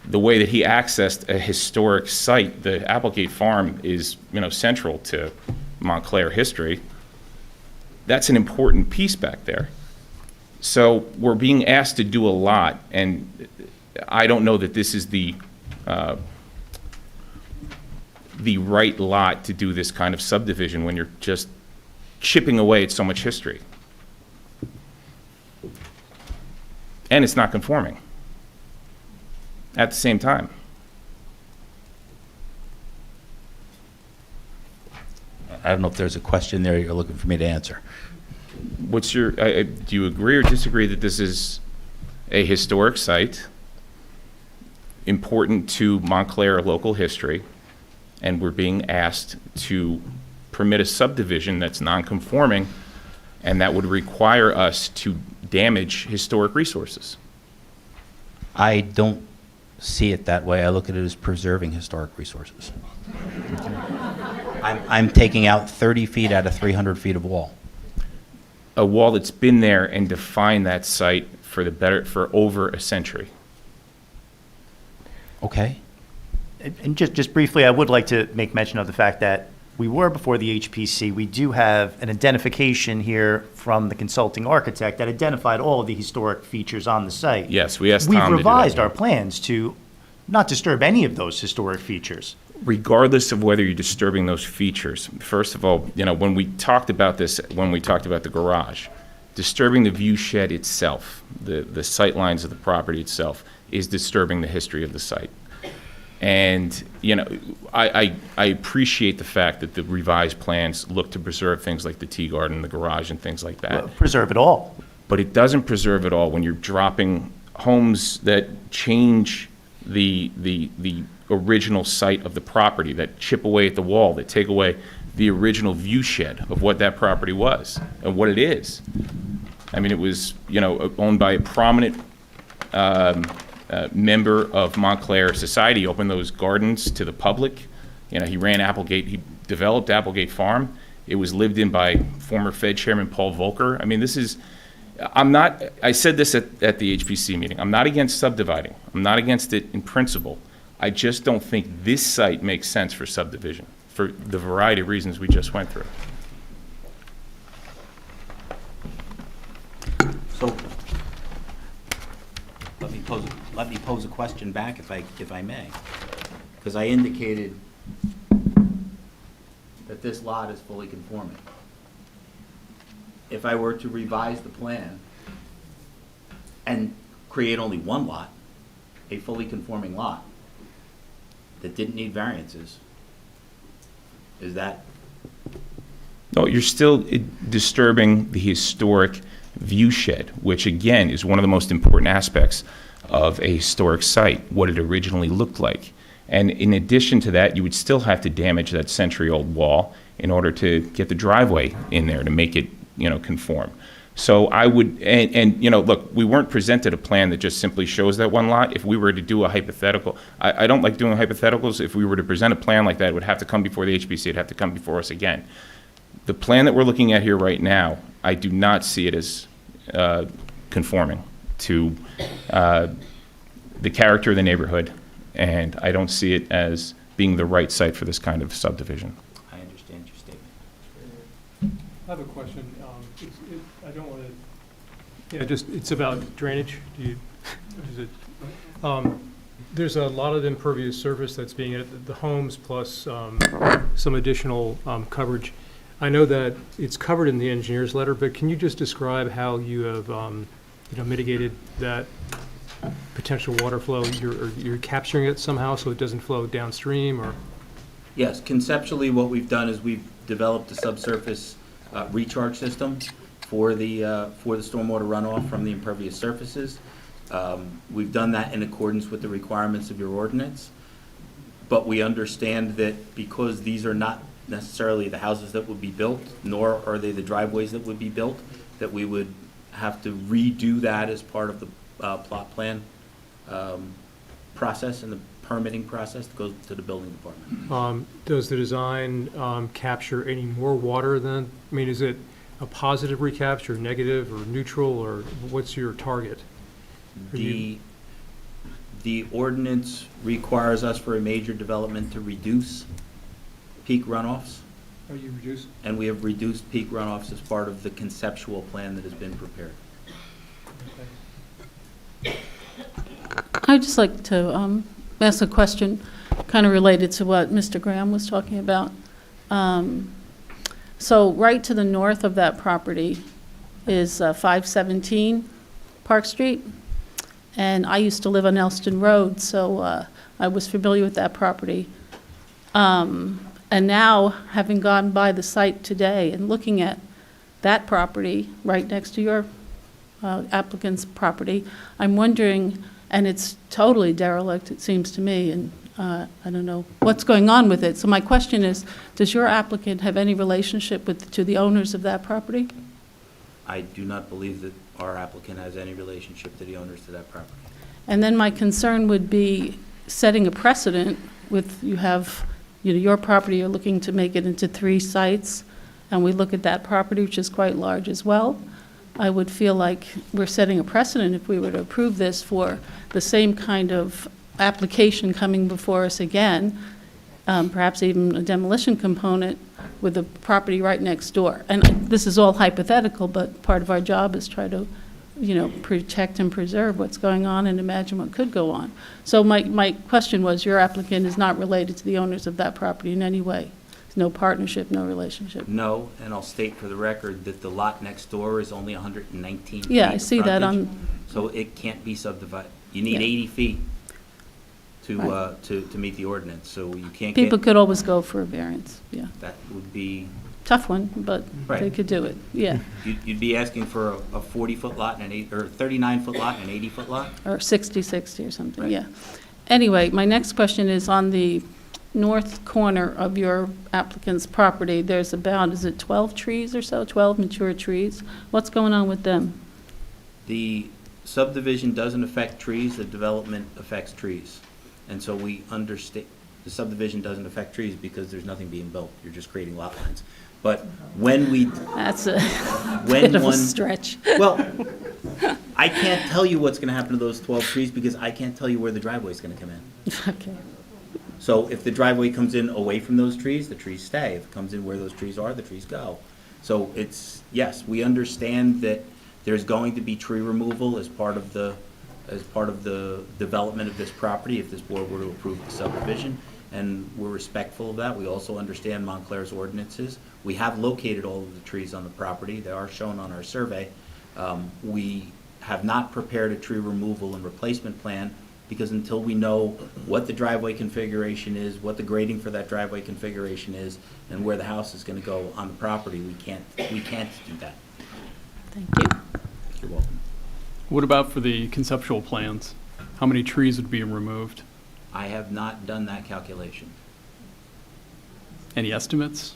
the way that he accessed a historic site. The Applegate Farm is, central to Montclair history. That's an important piece back there. So we're being asked to do a lot, and I don't know that this is the right lot to do this kind of subdivision when you're just chipping away at so much history. And it's not conforming at the same time. I don't know if there's a question there you're looking for me to answer. What's your, do you agree or disagree that this is a historic site, important to Montclair local history, and we're being asked to permit a subdivision that's non-conforming, and that would require us to damage historic resources? I don't see it that way. I look at it as preserving historic resources. I'm taking out 30 feet out of 300 feet of wall. A wall that's been there and defined that site for over a century. Okay. And just briefly, I would like to make mention of the fact that we were before the HPC. We do have an identification here from the consulting architect that identified all of the historic features on the site. Yes, we asked Tom We've to do that. revised our plans to not disturb any of those historic features. Regardless of whether you're disturbing those features, first of all, when we talked about this, when we talked about the garage, disturbing the view shed itself, the sight lines of the property itself, is disturbing the history of the site. And, I appreciate the fact that the revised plans look to preserve things like the tea garden, the garage, and things like that. Well, preserve it all. But it doesn't preserve it all when you're dropping homes that change the original site of the property, that chip away at the wall, that take away the original view shed of what that property was and what it is. I mean, it was, owned by a prominent member of Montclair society, opened those gardens to the public. He ran Applegate, he developed Applegate Farm. It was lived in by former Fed Chairman Paul Volcker. I mean, I said this at the HPC meeting. I'm not against subdividing. I'm not against it in principle. I just don't think this site makes sense for subdivision for the variety of reasons we just went through. So let me pose a question back if I may, because I indicated that this lot is fully conforming. If I were to revise the plan and create only one lot, a fully conforming lot that didn't need variances, is that? No, you're still disturbing the historic view shed, which again is one of the most important aspects of a historic site, what it originally looked like. And in addition to that, you would still have to damage that century-old wall in order to get the driveway in there to make it, conform. So I would, and look, we weren't presented a plan that just simply shows that one lot. If we were to do a hypothetical, I don't like doing hypotheticals. If we were to present a plan like that, it would have to come before the HPC, it'd have to come before us again. The plan that we're looking at here right now, I do not see it as conforming to the character of the neighborhood, and I don't see it as being the right site for this kind of subdivision. I understand your statement. I have a question. I don't want to, it's about drainage. There's a lot of impervious surface that's being added, the homes plus some additional coverage. I know that it's covered in the engineer's letter, but can you just describe how you have mitigated that potential water flow? You're capturing it somehow so it doesn't flow downstream, or? Yes, conceptually, what we've done is we've developed a subsurface recharge system for the stormwater runoff from the impervious surfaces. We've done that in accordance with the requirements of your ordinance, but we understand that because these are not necessarily the houses that would be built, nor are they the driveways that would be built, that we would have to redo that as part of the plot plan process and the permitting process that goes to the building department. Does the design capture any more water than, is it a positive recapture, negative, or neutral, or what's your target? The ordinance requires us for a major development to reduce peak runoffs, Are you reduced? and we have reduced peak runoffs as part of the conceptual plan that has been prepared. I'd just like to ask a question kind of related to what Mr. Graham was talking about. So right to the north of that property is 517 Park Street, and I used to live on Elston Road, so I was familiar with that property. And now, having gone by the site today and looking at that property right next to your applicant's property, I'm wondering, and it's totally derelict, it seems to me, and I don't know what's going on with it. So my question is, does your applicant have any relationship to the owners of that property? I do not believe that our applicant has any relationship to the owners to that property. And then my concern would be setting a precedent with, you have, your property, you're looking to make it into 3 sites, and we look at that property, which is quite large as well. I would feel like we're setting a precedent if we were to approve this for the same kind of application coming before us again, perhaps even a demolition component with the property right next door. And this is all hypothetical, but part of our job is try to, protect and preserve what's going on and imagine what could go on. So my question was, your applicant is not related to the owners of that property in any way? No partnership, no relationship? No, and I'll state for the record that the lot next door is only 119 feet. Yeah, I of see that frontage, on, so it can't be subdivided. You need Yeah. 80 feet to, Right. to meet the ordinance, so you can't people get, could always go for a variance, yeah. that would be, Tough one, but they Right. could do it, yeah. you'd be asking for a 40-foot lot and or 39-foot lot and an 80-foot lot? Or 60/60 or something, Right. yeah. Anyway, my next question is on the north corner of your applicant's property, there's about, is it 12 trees or so, 12 mature trees? What's going on with them? The subdivision doesn't affect trees, the development affects trees. And so we understand, the subdivision doesn't affect trees because there's nothing being built, you're just creating lot lines. But when we, That's a when bit of a one, stretch. well, I can't tell you what's gonna happen to those 12 trees because I can't tell you where the driveway's gonna come in. Okay, So if the driveway comes in away from those trees, the trees stay. If it comes in where those trees are, the trees go. So it's, yes, we understand that there's going to be tree removal as part of the development of this property if this board were to approve the subdivision, and we're respectful of that. We also understand Montclair's ordinances. We have located all of the trees on the property. They are shown on our survey. We have not prepared a tree removal and replacement plan because until we know what the driveway configuration is, what the grading for that driveway configuration is, and where the house is going to go on the property, we can't do that. thank you. you're welcome. What about for the conceptual plans? How many trees would be removed? I have not done that calculation. Any estimates?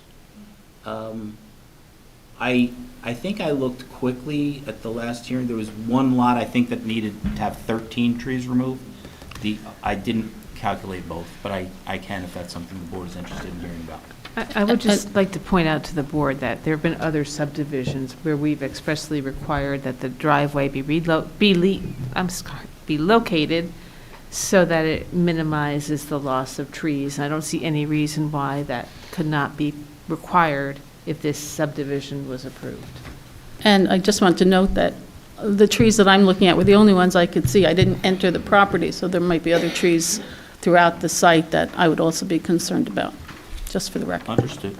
I think I looked quickly at the last hearing. There was one lot, I think, that needed to have 13 trees removed. I didn't calculate both, but I can if that's something the board is interested in hearing about. I would just like to point out to the board that there have been other subdivisions where we've expressly required that the driveway be located so that it minimizes the loss of trees. I don't see any reason why that could not be required if this subdivision was approved. And I just want to note that the trees that I'm looking at were the only ones I could see. I didn't enter the property, so there might be other trees throughout the site that I would also be concerned about, just for the record. Understood.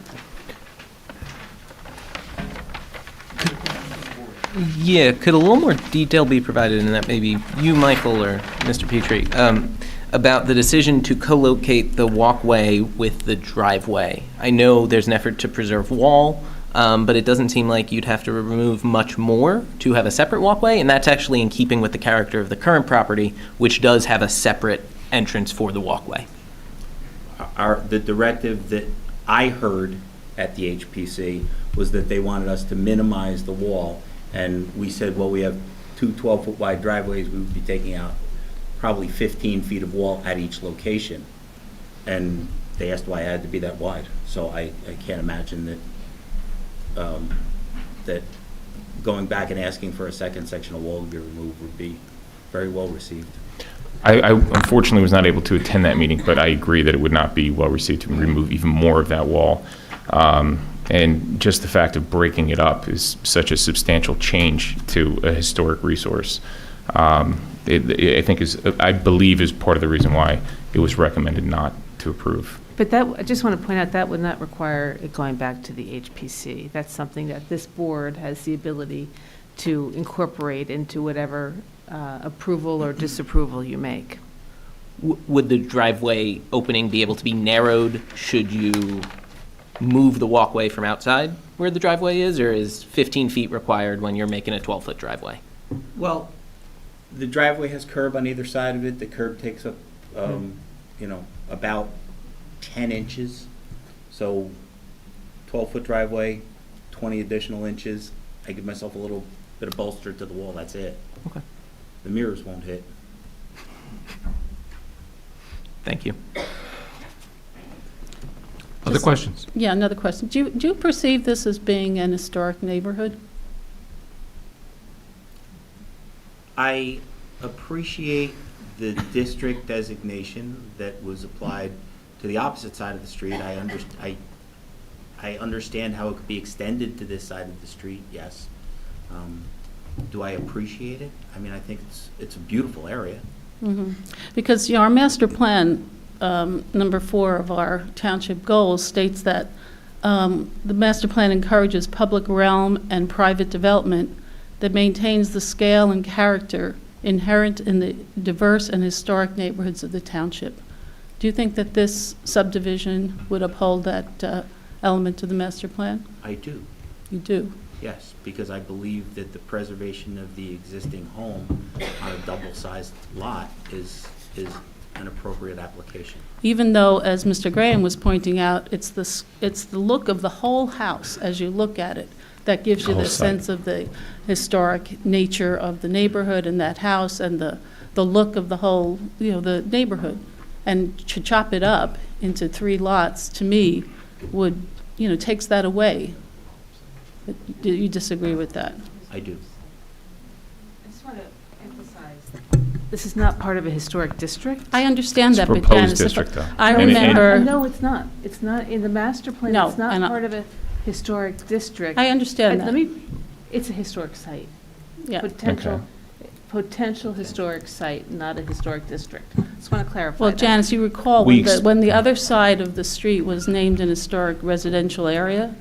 Yeah, could a little more detail be provided in that, maybe you, Michael, or Mr. Pietry, about the decision to co-locate the walkway with the driveway? I know there's an effort to preserve wall, but it doesn't seem like you'd have to remove much more to have a separate walkway, and that's actually in keeping with the character of the current property, which does have a separate entrance for the walkway. The directive that I heard at the HPC was that they wanted us to minimize the wall, and we said, well, we have two 12-foot wide driveways, we would be taking out probably 15 feet of wall at each location. And they asked why it had to be that wide. So I can't imagine that that going back and asking for a second section of wall to be removed would be very well received. I unfortunately was not able to attend that meeting, but I agree that it would not be well received to remove even more of that wall. And just the fact of breaking it up is such a substantial change to a historic resource. I believe is part of the reason why it was recommended not to approve. But that, I just want to point out, that would not require it going back to the HPC. That's something that this board has the ability to incorporate into whatever approval or disapproval you make. Would the driveway opening be able to be narrowed should you move the walkway from outside where the driveway is, or is 15 feet required when you're making a 12-foot driveway? Well, the driveway has curb on either side of it. The curb takes up, about 10 inches. So 12-foot driveway, 20 additional inches. I give myself a little bit of bolster to the wall, that's it. Okay. The mirrors won't hit. Thank you. Other questions? Yeah, another question. Do you perceive this as being an historic neighborhood? I appreciate the district designation that was applied to the opposite side of the street. I understand how it could be extended to this side of the street, yes. Do I appreciate it? I mean, I think it's a beautiful area. Mm-hmm. Because our master plan, number 4 of our township goals, states that the master plan encourages public realm and private development that maintains the scale and character inherent in the diverse and historic neighborhoods of the township. Do you think that this subdivision would uphold that element of the master plan? I do. You do? Yes, because I believe that the preservation of the existing home on a double-sized lot is an appropriate application. Even though, as Mr. Graham was pointing out, it's the look of the whole house as you look at it that gives you Whole the site. sense of the historic nature of the neighborhood and that house and the look of the whole, the neighborhood. And to chop it up into 3 lots, to me, would, takes that away. Do you disagree with that? I do. I just want to emphasize, this is not part of a historic district. I understand It's that, but proposed Janice, district, though. I And- and- remember, No, it's not. It's not in the master plan. No, It's not I know. part of a historic district. I understand Let that. me, it's a historic site. Yeah. Potential historic site, not a historic district. Just want to clarify Well, that. Janice, you recall We when the other side of the street was named an historic residential area?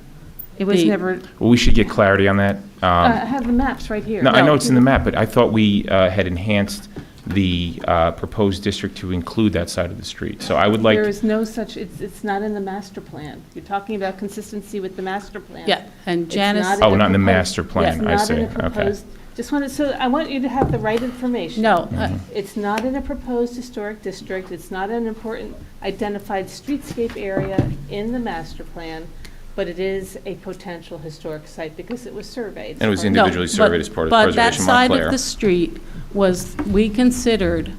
It was the- never, Well, we should get clarity on that. I have the maps right here. No, I know it's in the map, but I thought we had enhanced the proposed district to include that side of the street. So I would like, There is no such, it's not in the master plan. You're talking about consistency with the master plan. Yeah, and It's Janice, not oh, not in the proposed- master plan, I It's see, not in a okay. proposed Just wanted, so I want you to have the right information. No, It's not in a proposed historic district, it's not an important identified streetscape area in the master plan, but it is a potential historic site because it was surveyed. And it was Part of- individually surveyed as part of Preservation But that side Montclair. of the street was, we considered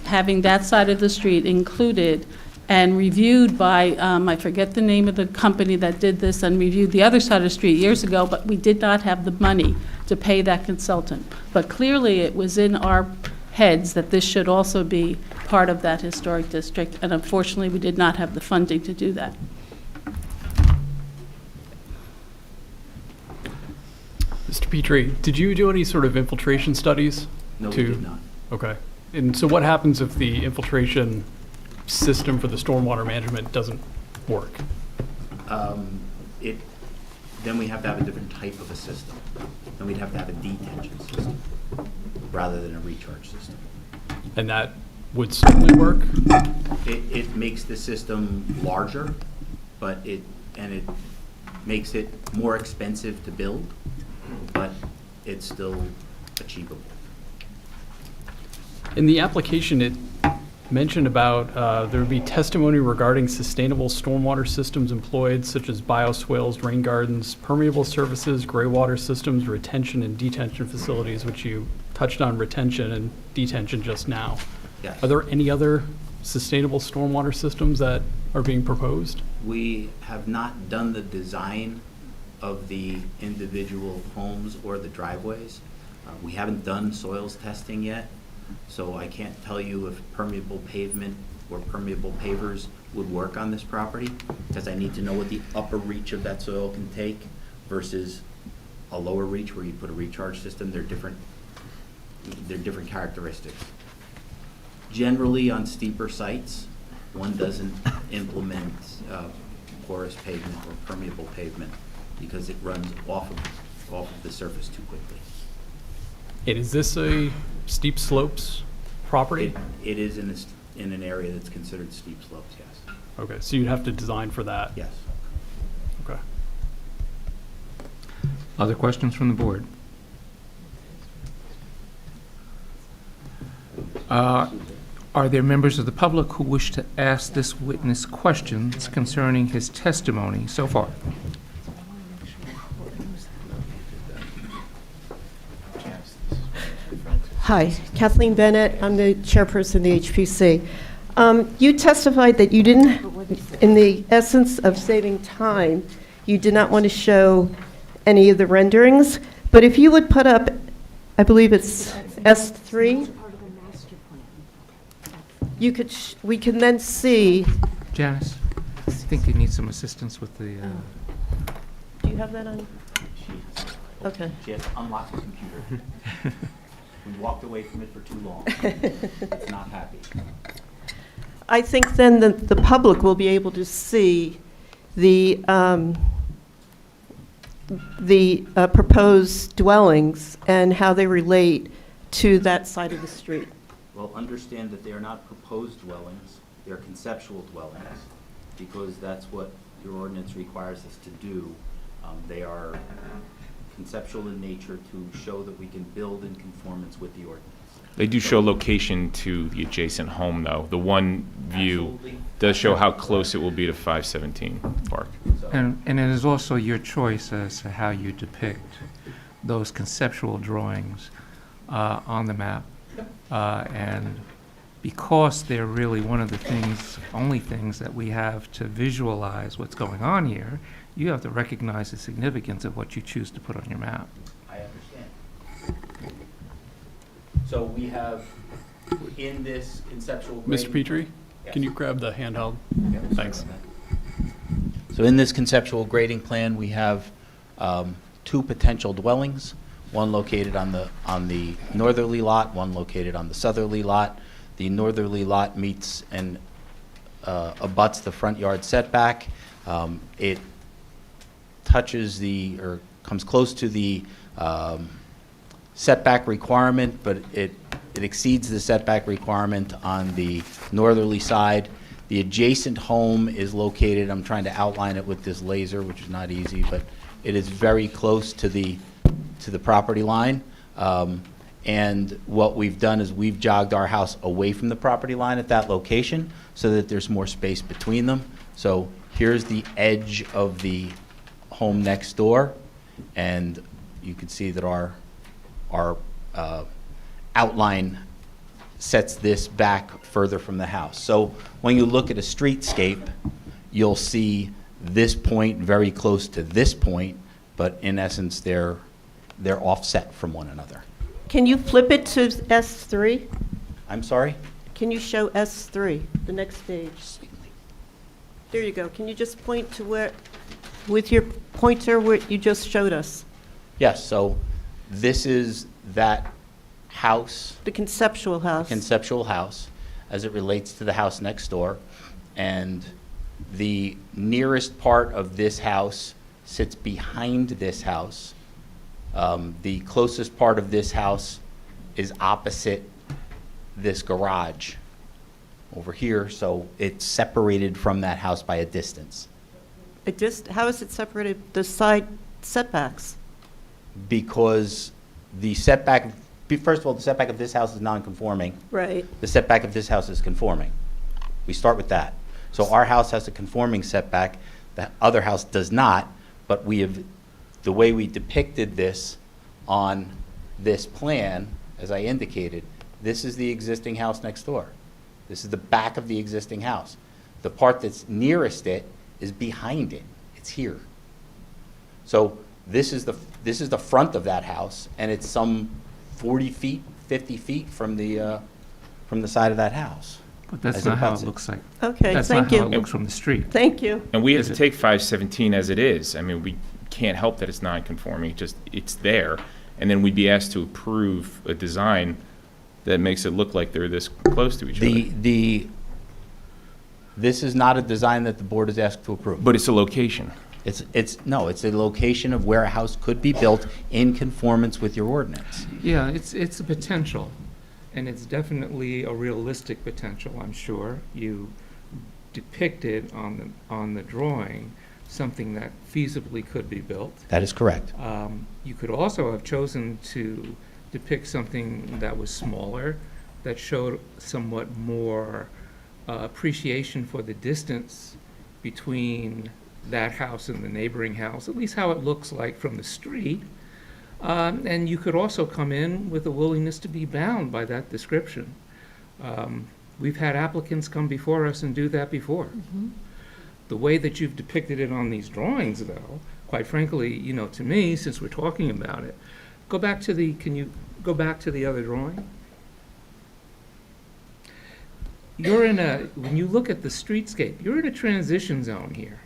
having that side of the street included and reviewed by, I forget the name of the company that did this and reviewed the other side of the street years ago, but we did not have the money to pay that consultant. But clearly, it was in our heads that this should also be part of that historic district, and unfortunately, we did not have the funding to do that. Mr. Pietry, did you do any sort of infiltration studies? No, we to- did not. Okay. And so what happens if the infiltration system for the stormwater management doesn't work? Then we have to have a different type of a system. Then we'd have to have a detention system rather than a recharge system. And that would certainly work? It makes the system larger, but it makes it more expensive to build, but it's still achievable. In the application, it mentioned about there would be testimony regarding sustainable stormwater systems employed, such as bioswales, rain gardens, permeable surfaces, gray water systems, retention and detention facilities, which you touched on retention and detention just now. Yes. Are there any other sustainable stormwater systems that are being proposed? We have not done the design of the individual homes or the driveways. We haven't done soils testing yet, so I can't tell you if permeable pavement or permeable pavers would work on this property, because I need to know what the upper reach of that soil can take versus a lower reach where you put a recharge system. They're different characteristics. Generally, on steeper sites, one doesn't implement porous pavement or permeable pavement because it runs off of the surface too quickly. And is this a steep slopes property? It is in an area that's considered steep slopes, yes. Okay, so you'd have to design for that? Yes. Okay. Other questions from the board? Are there members of the public who wish to ask this witness questions concerning his testimony so far? Hi, Kathleen Bennett. I'm the chairperson of the HPC. You testified that you didn't, in the essence of saving time, you did not want to show any of the renderings, but if you would put up, I believe it's S3, you could, we can then see. Janice, I think you need some assistance with the, Do you have that on? Okay. She has to unlock the computer. We walked away from it for too long. It's not happy. I think then the public will be able to see the proposed dwellings and how they relate to that side of the street. Well, understand that they are not proposed dwellings, they are conceptual dwellings, because that's what your ordinance requires us to do. They are conceptual in nature to show that we can build in conformance with the ordinance. They do show location to the adjacent home, though. The one view Absolutely. does show how close it will be to 517 Park. So, and it is also your choice as to how you depict those conceptual drawings on the map. And because they're really one of the things, only things that we have to visualize what's going on here, you have to recognize the significance of what you choose to put on your map. I understand. So we have, in this conceptual Mr. grading- Pietry, Yes. can you grab the handheld? Yeah, sorry Thanks. about that. So in this conceptual grading plan, we have two potential dwellings, one located on the northerly lot, one located on the southerly lot. The northerly lot meets and abuts the front yard setback. It touches or comes close to the setback requirement, but it exceeds the setback requirement on the northerly side. The adjacent home is located, I'm trying to outline it with this laser, which is not easy, but it is very close to the property line. And what we've done is we've jogged our house away from the property line at that location so that there's more space between them. So here's the edge of the home next door, and you can see that our outline sets this back further from the house. So when you look at a streetscape, you'll see this point very close to this point, but in essence, they're offset from one another. Can you flip it to S3? I'm sorry? Can you show S3, the next stage? There you go. Can you just point to where, with your pointer, where you just showed us? Yes, so this is that house, The conceptual house. conceptual house, as it relates to the house next door. And the nearest part of this house sits behind this house. The closest part of this house is opposite this garage over here, so it's separated from that house by a distance. How is it separated, the side setbacks? Because the setback, first of all, the setback of this house is non-conforming. Right. The setback of this house is conforming. We start with that. So our house has a conforming setback, the other house does not, but the way we depicted this on this plan, as I indicated, this is the existing house next door. This is the back of the existing house. The part that's nearest it is behind it. It's here. So this is the front of that house, and it's some 40 feet, 50 feet from the side of that house. But that's As not how abuts it it. looks like. Okay, That's not thank how it you. looks from the street. Thank you. And we have Is to it- take 517 as it is. I mean, we can't help that it's non-conforming, it's there. And then we'd be asked to approve a design that makes it look like they're this close to each other. This is not a design that the board is asked to approve. But it's a location. It's a location of where a house could be built in conformance with your ordinance. Yeah, it's a potential, and it's definitely a realistic potential, I'm sure. You depicted on the drawing something that feasibly could be built. That is correct. You could also have chosen to depict something that was smaller, that showed somewhat more appreciation for the distance between that house and the neighboring house, at least how it looks like from the street. And you could also come in with a willingness to be bound by that description. We've had applicants come before us and do that before. The way that you've depicted it on these drawings, though, quite frankly, to me, since we're talking about it, can you go back to the other drawing? When you look at the streetscape, you're in a transition zone here.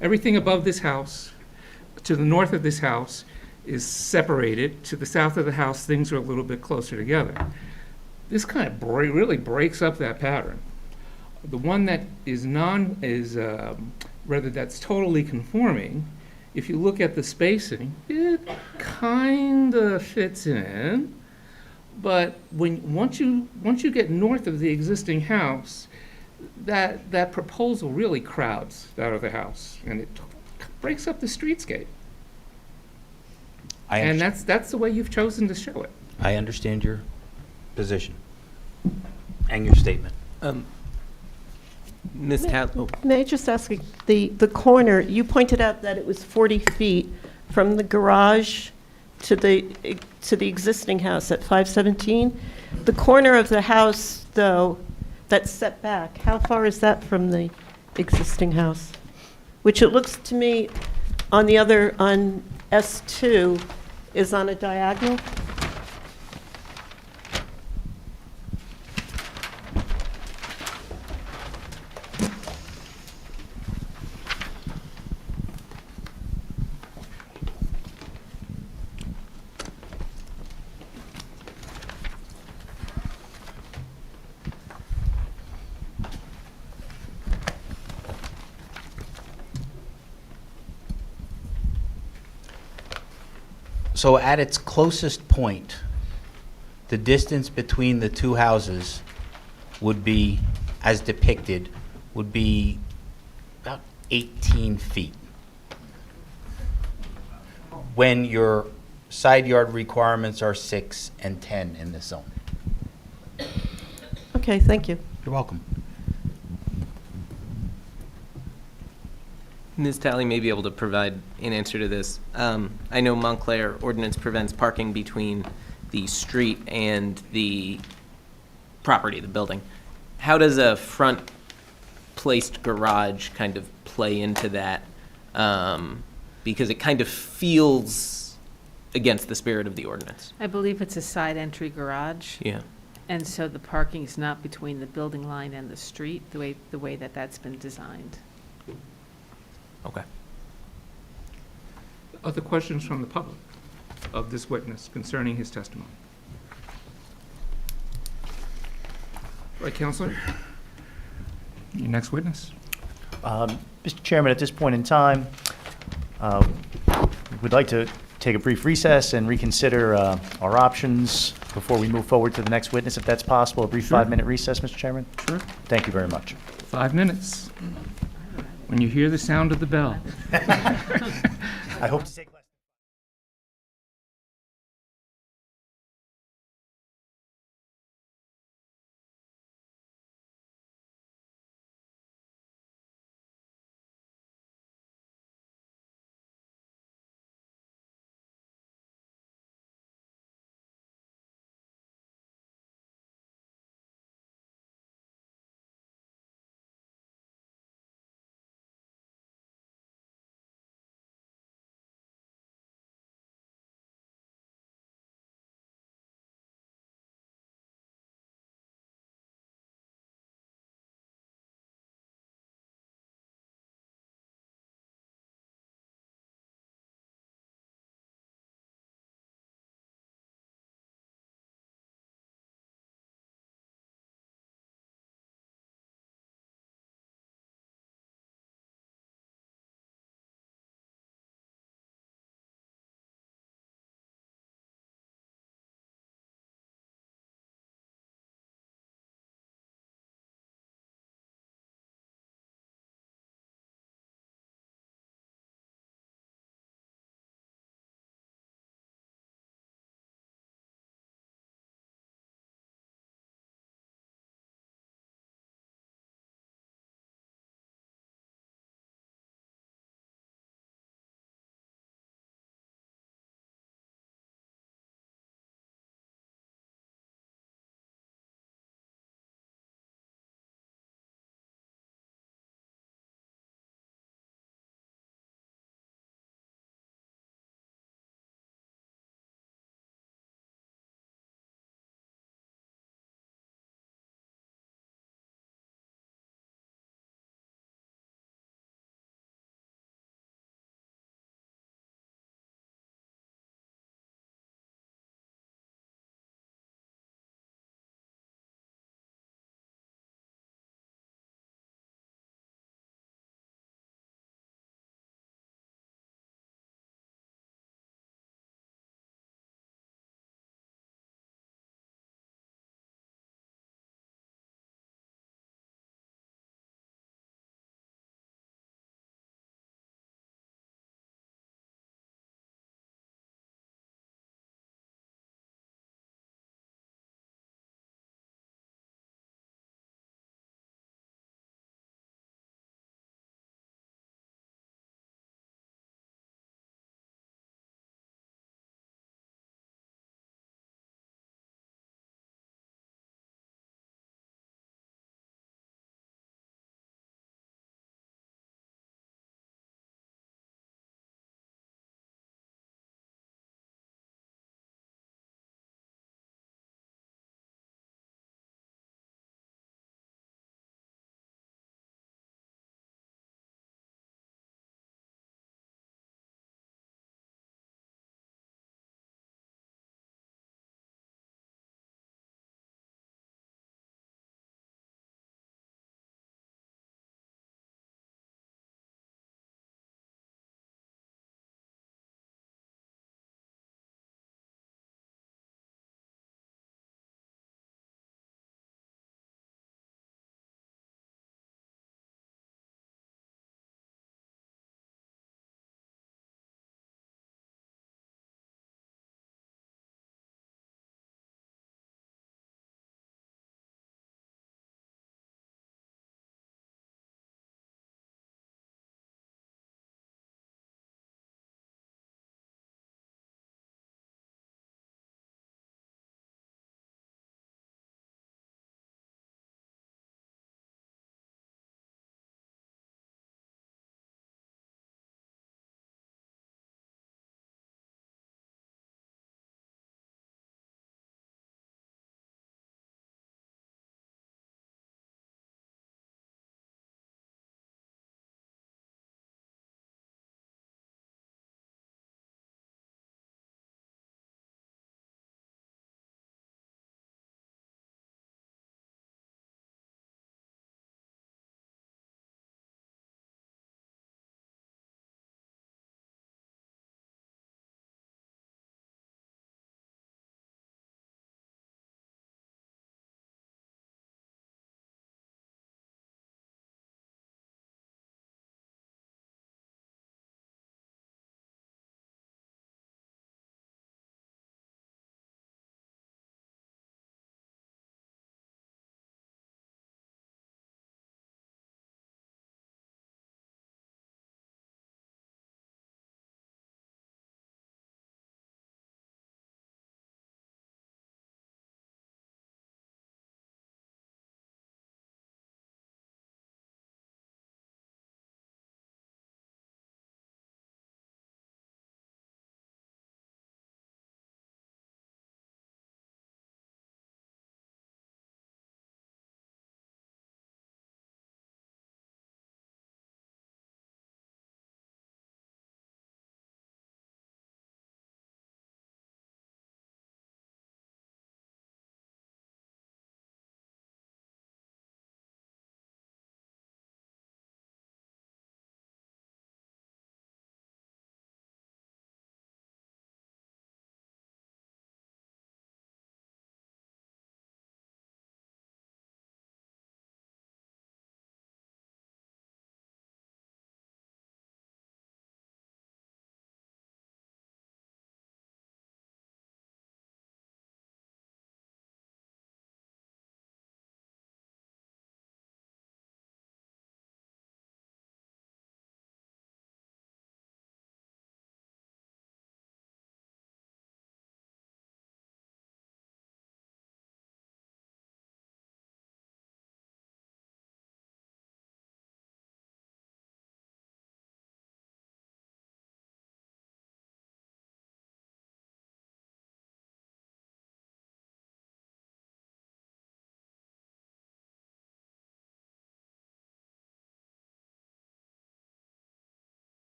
Everything above this house, to the north of this house, is separated. To the south of the house, things are a little bit closer together. This kind of really breaks up that pattern. The one that that's totally conforming, if you look at the spacing, it kind of fits in. But once you get north of the existing house, that proposal really crowds out of the house, and it breaks up the streetscape. And that's the way you've chosen to show it. I understand your position and your statement. Ms. May I just ask, the corner, you pointed out that it was 40 feet from the garage to the existing house at 517. The corner of the house, though, that's set back, how far is that from the existing house? Which it looks to me on S2 is on a diagonal. So at its closest point, the distance between the two houses would be, as depicted, would be about 18 feet. When you're Side yard requirements are 6 and 10 in this zone. Okay, thank you. You're welcome. Ms. Talley may be able to provide an answer to this. I know Montclair ordinance prevents parking between the street and the property, the building. How does a front-placed garage kind of play into that? Because it kind of feels against the spirit of the ordinance. I believe it's a side entry garage, Yeah. and so the parking is not between the building line and the street, the way that that's been designed. Okay. Other questions from the public of this witness concerning his testimony? Right, Counselor? Your next witness. Mr. Chairman, at this point in time, we'd like to take a brief recess and reconsider our options before we move forward to the next witness, if that's possible. A brief Sure. 5-minute recess, Mr. Chairman? Sure. Thank you very much. 5 minutes. When you hear the sound of the bell. I hope to take less.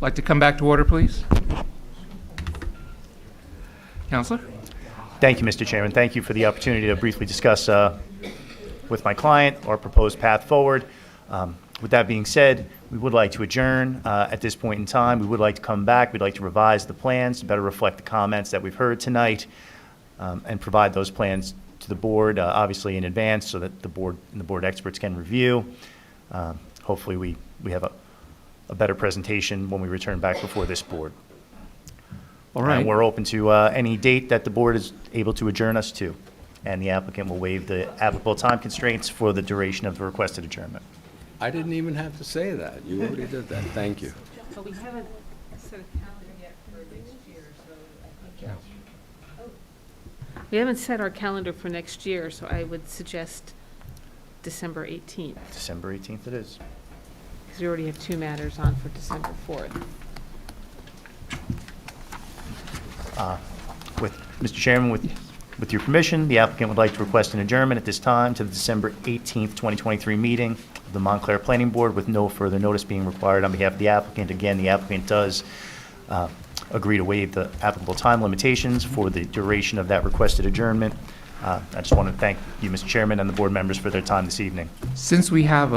like to come back to order, please? Counselor? Thank you, Mr. Chairman. Thank you for the opportunity to briefly discuss with my client our proposed path forward. With that being said, we would like to adjourn at this point in time. We would like to come back. We'd like to revise the plans to better reflect the comments that we've heard tonight and provide those plans to the board, obviously in advance, so that the board and the board experts can review. Hopefully, we have a better presentation when we return back before this board. All right. And we're open to any date that the board is able to adjourn us to, and the applicant will waive the applicable time constraints for the duration of the requested adjournment. I didn't even have to say that. You already did that. Thank you. But we haven't set a calendar yet for next year, so I think. We haven't set our calendar for next year, so I would suggest December 18th, December 18th it is. because we already have 2 matters on for December 4th. Mr. Chairman, with your permission, the applicant would like to request an adjournment at this time to the December 18th, 2023 meeting of the Montclair Planning Board with no further notice being required on behalf of the applicant. Again, the applicant does agree to waive the applicable time limitations for the duration of that requested adjournment. I just want to thank you, Mr. Chairman, and the board members for their time this evening. Since we have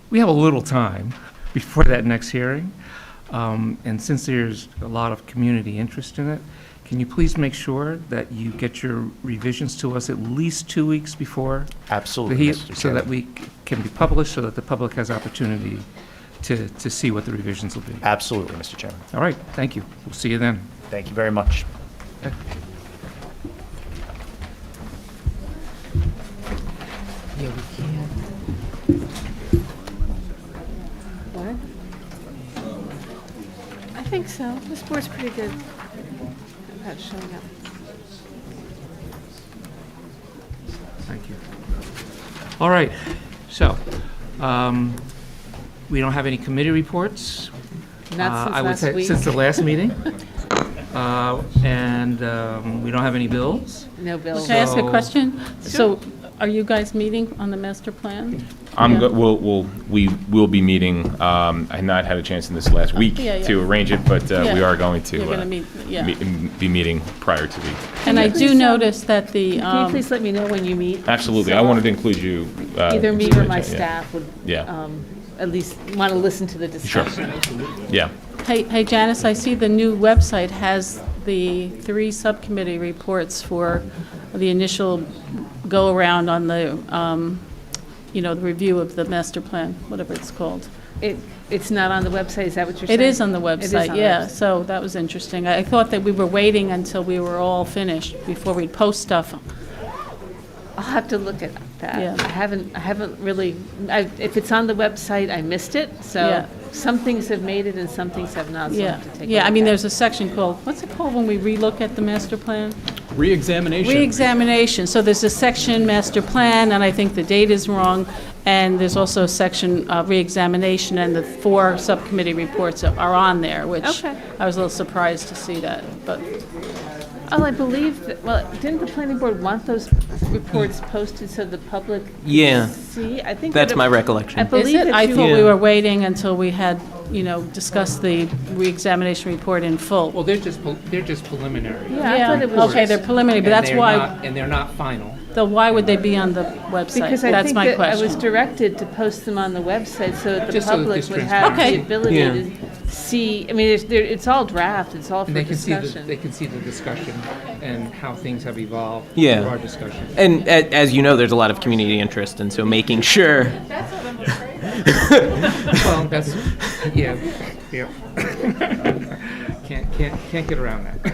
we have a little time before that next hearing, and since there's a lot of community interest in it, can you please make sure that you get your revisions to us at least 2 weeks before Absolutely, the Mr. heat, so Chairman. that we can be published, so that the public has opportunity to see what the revisions will be? Absolutely, Mr. Chairman. All right, thank you. We'll see you then. Thank you very much. Okay. What? I think so. This board's pretty good about showing up. Thank you. All right, so, we don't have any committee reports. Not since I would last say week. since the last meeting. And we don't have any bills. No bills. Can I ask a So- question? So are you guys meeting on the master plan? I'm Yeah. we will be meeting. I had not had a chance in this last week Yeah, yeah. to arrange it, but we Yeah. are going to You're going to meet, yeah. be meeting prior to the. And I do notice that the, Can you please let me know when you meet? Absolutely, I So wanted to include you. Either me so or that- my yeah. staff would Yeah. at least want to listen to the discussion. Yeah. hey Janice, I see the new website has the 3 subcommittee reports for the initial go-around on the, the review of the master plan, whatever it's called. It's not on the website, is that what you're saying? It is on the It is website, on the yeah, website. so that was interesting. I thought that we were waiting until we were all finished before we'd post stuff. I'll have to look at that. Yeah. I haven't really, if it's on the website, I missed it, so Yeah. some things have made it and some things have not, so I'll Yeah, have to take a look yeah, I mean, at there's a section called, what's it called when we relook at the master plan? Re-examination. Re-examination, so there's a section master plan, and I think the date is wrong, and there's also a section re-examination, and the 4 subcommittee reports are on there, which Okay. I was a little surprised to see that, but, Oh, I believe, didn't the planning board want those reports posted so the public could Yeah. see? I think That's that my it- recollection. I is believe it? that I you. thought we Yeah. were waiting until we had, discussed the re-examination report in full. Well, they're just preliminary. Yeah, I thought it was. Okay, they're preliminary, but And that's they're why, not- And they're not final. so why would they be on the website? Because I That's think my that I was question. directed to post them on the website so that the Just so that public there's would have transparency. the ability Yeah. to see, I mean, it's all draft, it's all for And they can see discussion. they can see the discussion and how things have evolved Yeah. through our discussion. And as you know, there's a lot of community interest, and so making sure. Well, that's, yeah. Can't get around that.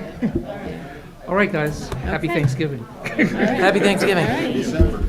All right, guys, happy Okay. Thanksgiving. Happy Thanksgiving. All right.